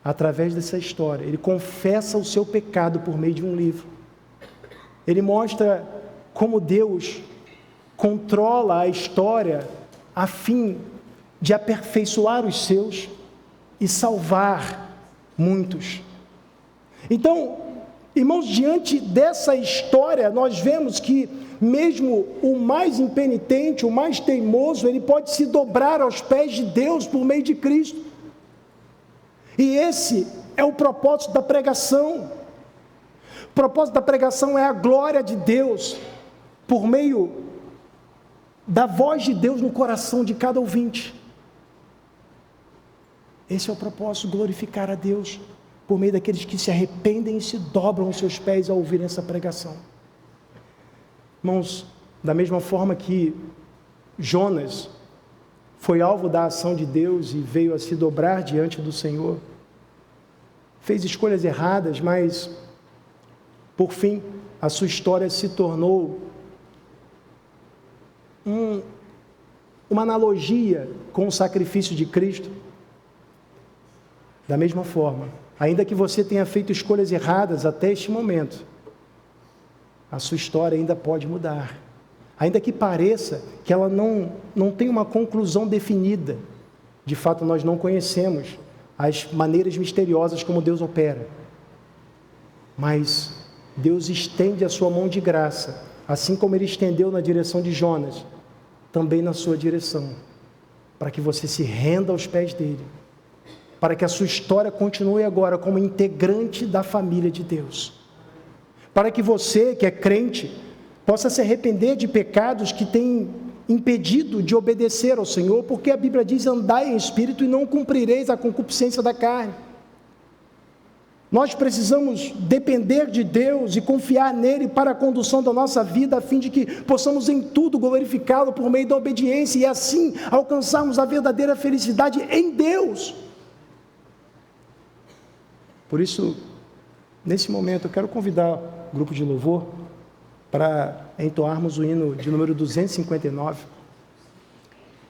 Speaker 8: através dessa história, ele confessa o seu pecado por meio de um livro, ele mostra como Deus controla a história a fim de aperfeiçoar os seus e salvar muitos. Então, irmãos, diante dessa história, nós vemos que mesmo o mais impenitente, o mais teimoso, ele pode se dobrar aos pés de Deus por meio de Cristo. E esse é o propósito da pregação. O propósito da pregação é a glória de Deus, por meio da voz de Deus no coração de cada ouvinte. Esse é o propósito, glorificar a Deus, por meio daqueles que se arrependem e se dobram aos seus pés ao ouvirem essa pregação. Irmãos, da mesma forma que Jonas foi alvo da ação de Deus e veio a se dobrar diante do Senhor, fez escolhas erradas, mas, por fim, a sua história se tornou uma analogia com o sacrifício de Cristo. Da mesma forma, ainda que você tenha feito escolhas erradas até este momento, a sua história ainda pode mudar. Ainda que pareça que ela não tem uma conclusão definida, de fato nós não conhecemos as maneiras misteriosas como Deus opera. Mas Deus estende a sua mão de graça, assim como Ele estendeu na direção de Jonas, também na sua direção, para que você se renda aos pés dEle, para que a sua história continue agora como integrante da família de Deus, para que você, que é crente, possa se arrepender de pecados que têm impedido de obedecer ao Senhor, porque a Bíblia diz: andai em espírito e não cumprireis a concupiscência da carne. Nós precisamos depender de Deus e confiar nele para a condução da nossa vida, a fim de que possamos em tudo glorificá-lo por meio da obediência e assim alcançarmos a verdadeira felicidade em Deus. Por isso, nesse momento, eu quero convidar o grupo de louvor para entoarmos o hino de número 259.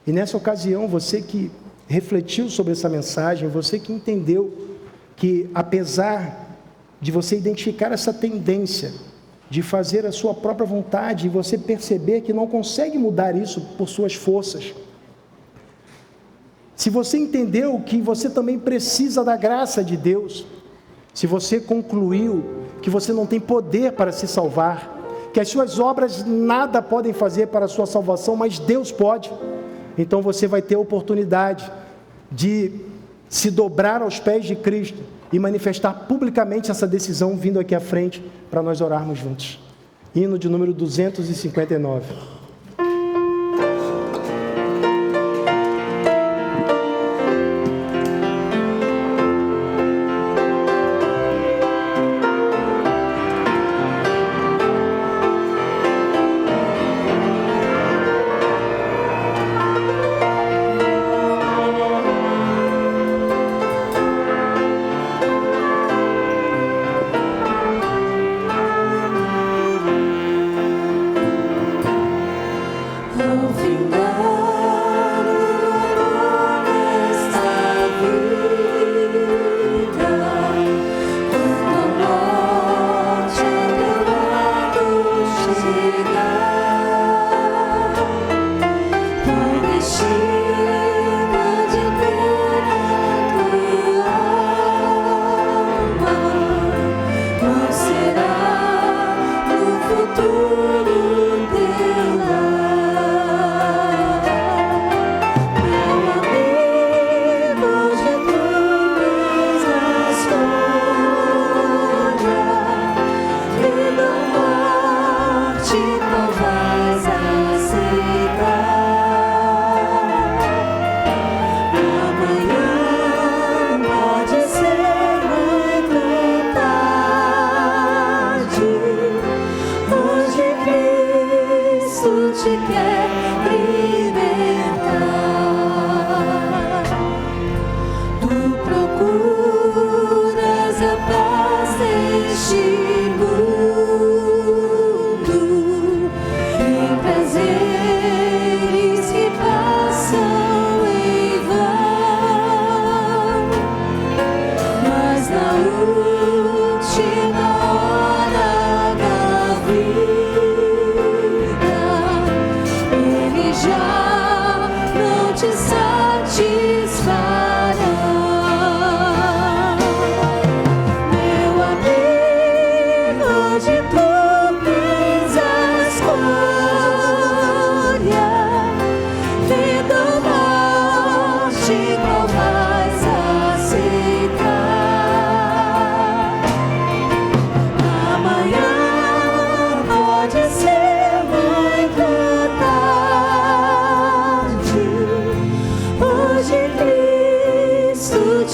Speaker 8: E nessa ocasião, você que refletiu sobre essa mensagem, você que entendeu que, apesar de você identificar essa tendência de fazer a sua própria vontade e você perceber que não consegue mudar isso por suas forças, se você entendeu que você também precisa da graça de Deus, se você concluiu que você não tem poder para se salvar, que as suas obras nada podem fazer para a sua salvação, mas Deus pode, então você vai ter a oportunidade de se dobrar aos pés de Cristo e manifestar publicamente essa decisão vindo aqui à frente para nós orarmos juntos. Hino de número 259.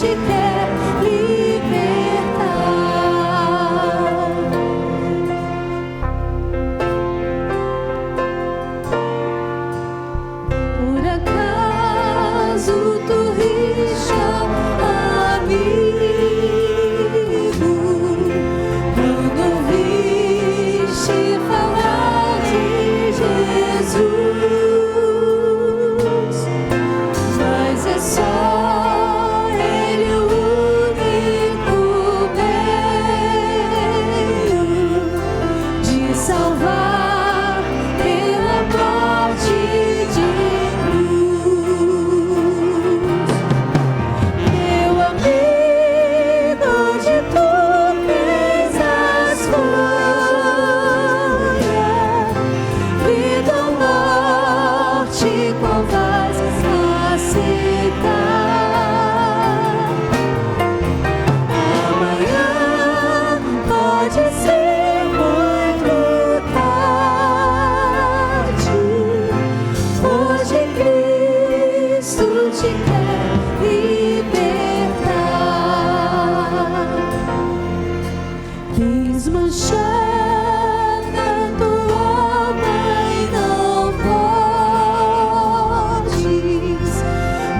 Speaker 5: te quer libertar. Por acaso tu riste amigo quando ouviste falar de Jesus, mas é só Ele o único meio de salvar pela morte de cruz. Meu amigo, onde tu fez as folhas, vida ou morte, qual vais aceitar? Amanhã pode ser muito tarde. Hoje Cristo te quer libertar. Quis manchar na tua alma e não podes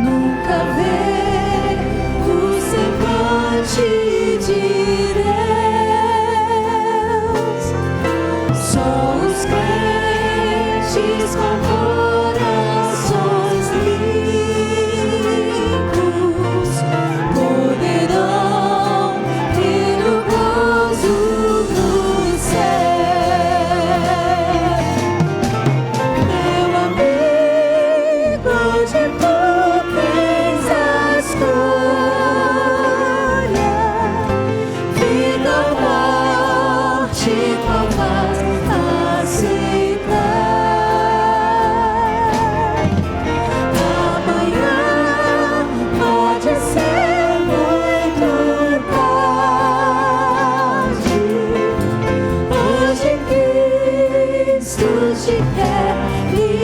Speaker 5: nunca ver o semblante de Deus. Só os crentes com corações limpos poderão ter o gozo do céu. Meu amigo, onde tu fez a escolha, vida ou morte, qual vais aceitar? Amanhã pode ser muito tarde. Hoje Cristo te quer libertar.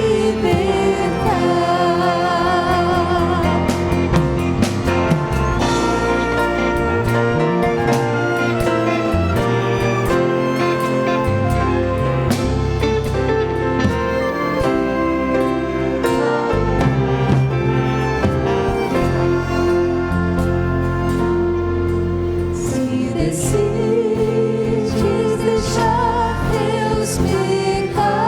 Speaker 5: Se decides deixar teus pecados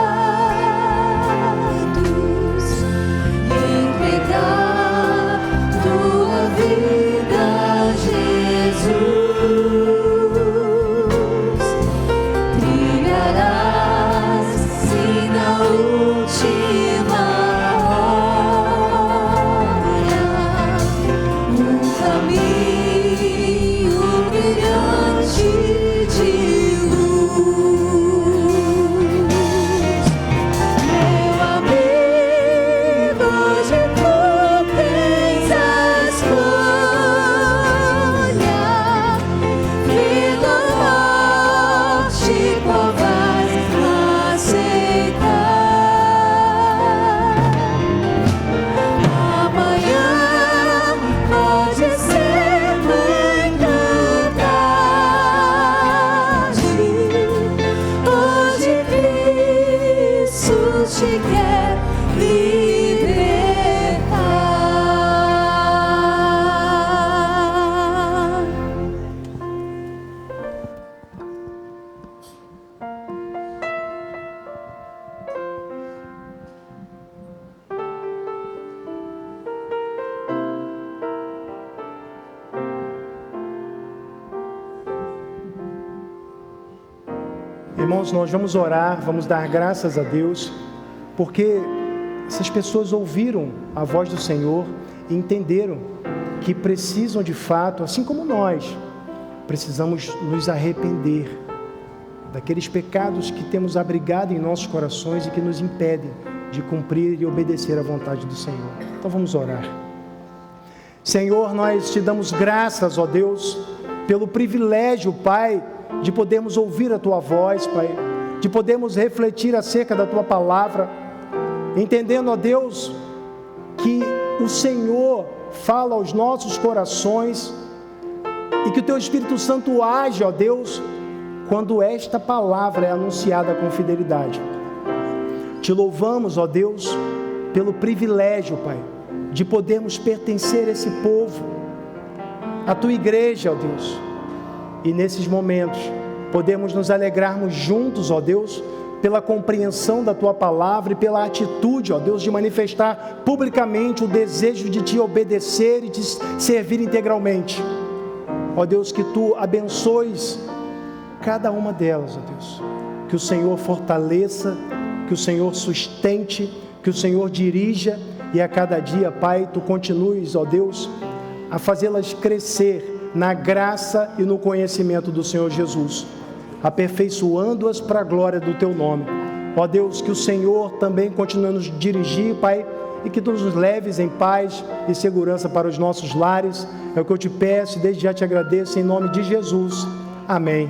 Speaker 5: e entregar tua vida a Jesus, trilharás sim na última hora um caminho brilhante de luz. Meu amigo, hoje tu tens a escolha, vida ou morte, qual vais aceitar? Amanhã pode ser muito tarde. Hoje Cristo te quer libertar.
Speaker 8: Irmãos, nós vamos orar, vamos dar graças a Deus, porque essas pessoas ouviram a voz do Senhor e entenderam que precisam de fato, assim como nós, precisamos nos arrepender daqueles pecados que temos abrigado em nossos corações e que nos impedem de cumprir e obedecer à vontade do Senhor. Então vamos orar. Senhor, nós te damos graças, ó Deus, pelo privilégio, Pai, de podermos ouvir a Tua voz, Pai, de podermos refletir acerca da Tua palavra, entendendo, ó Deus, que o Senhor fala aos nossos corações e que o Teu Espírito Santo age, ó Deus, quando esta palavra é anunciada com fidelidade. Te louvamos, ó Deus, pelo privilégio, Pai, de podermos pertencer a esse povo, a Tua igreja, ó Deus, e nesses momentos podemos nos alegrarmos juntos, ó Deus, pela compreensão da Tua palavra e pela atitude, ó Deus, de manifestar publicamente o desejo de Te obedecer e de servir integralmente. Ó Deus, que Tu abençoes cada uma delas, ó Deus, que o Senhor fortaleça, que o Senhor sustente, que o Senhor dirija, e a cada dia, Pai, Tu continues, ó Deus, a fazê-las crescer na graça e no conhecimento do Senhor Jesus, aperfeiçoando-as para a glória do Teu nome. Ó Deus, que o Senhor também continue a nos dirigir, Pai, e que Tu nos leves em paz e segurança para os nossos lares. É o que eu Te peço e desde já Te agradeço, em nome de Jesus. Amém.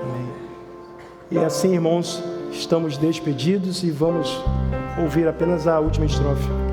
Speaker 8: Amém. E assim, irmãos, estamos despedidos e vamos ouvir apenas a última estrofe.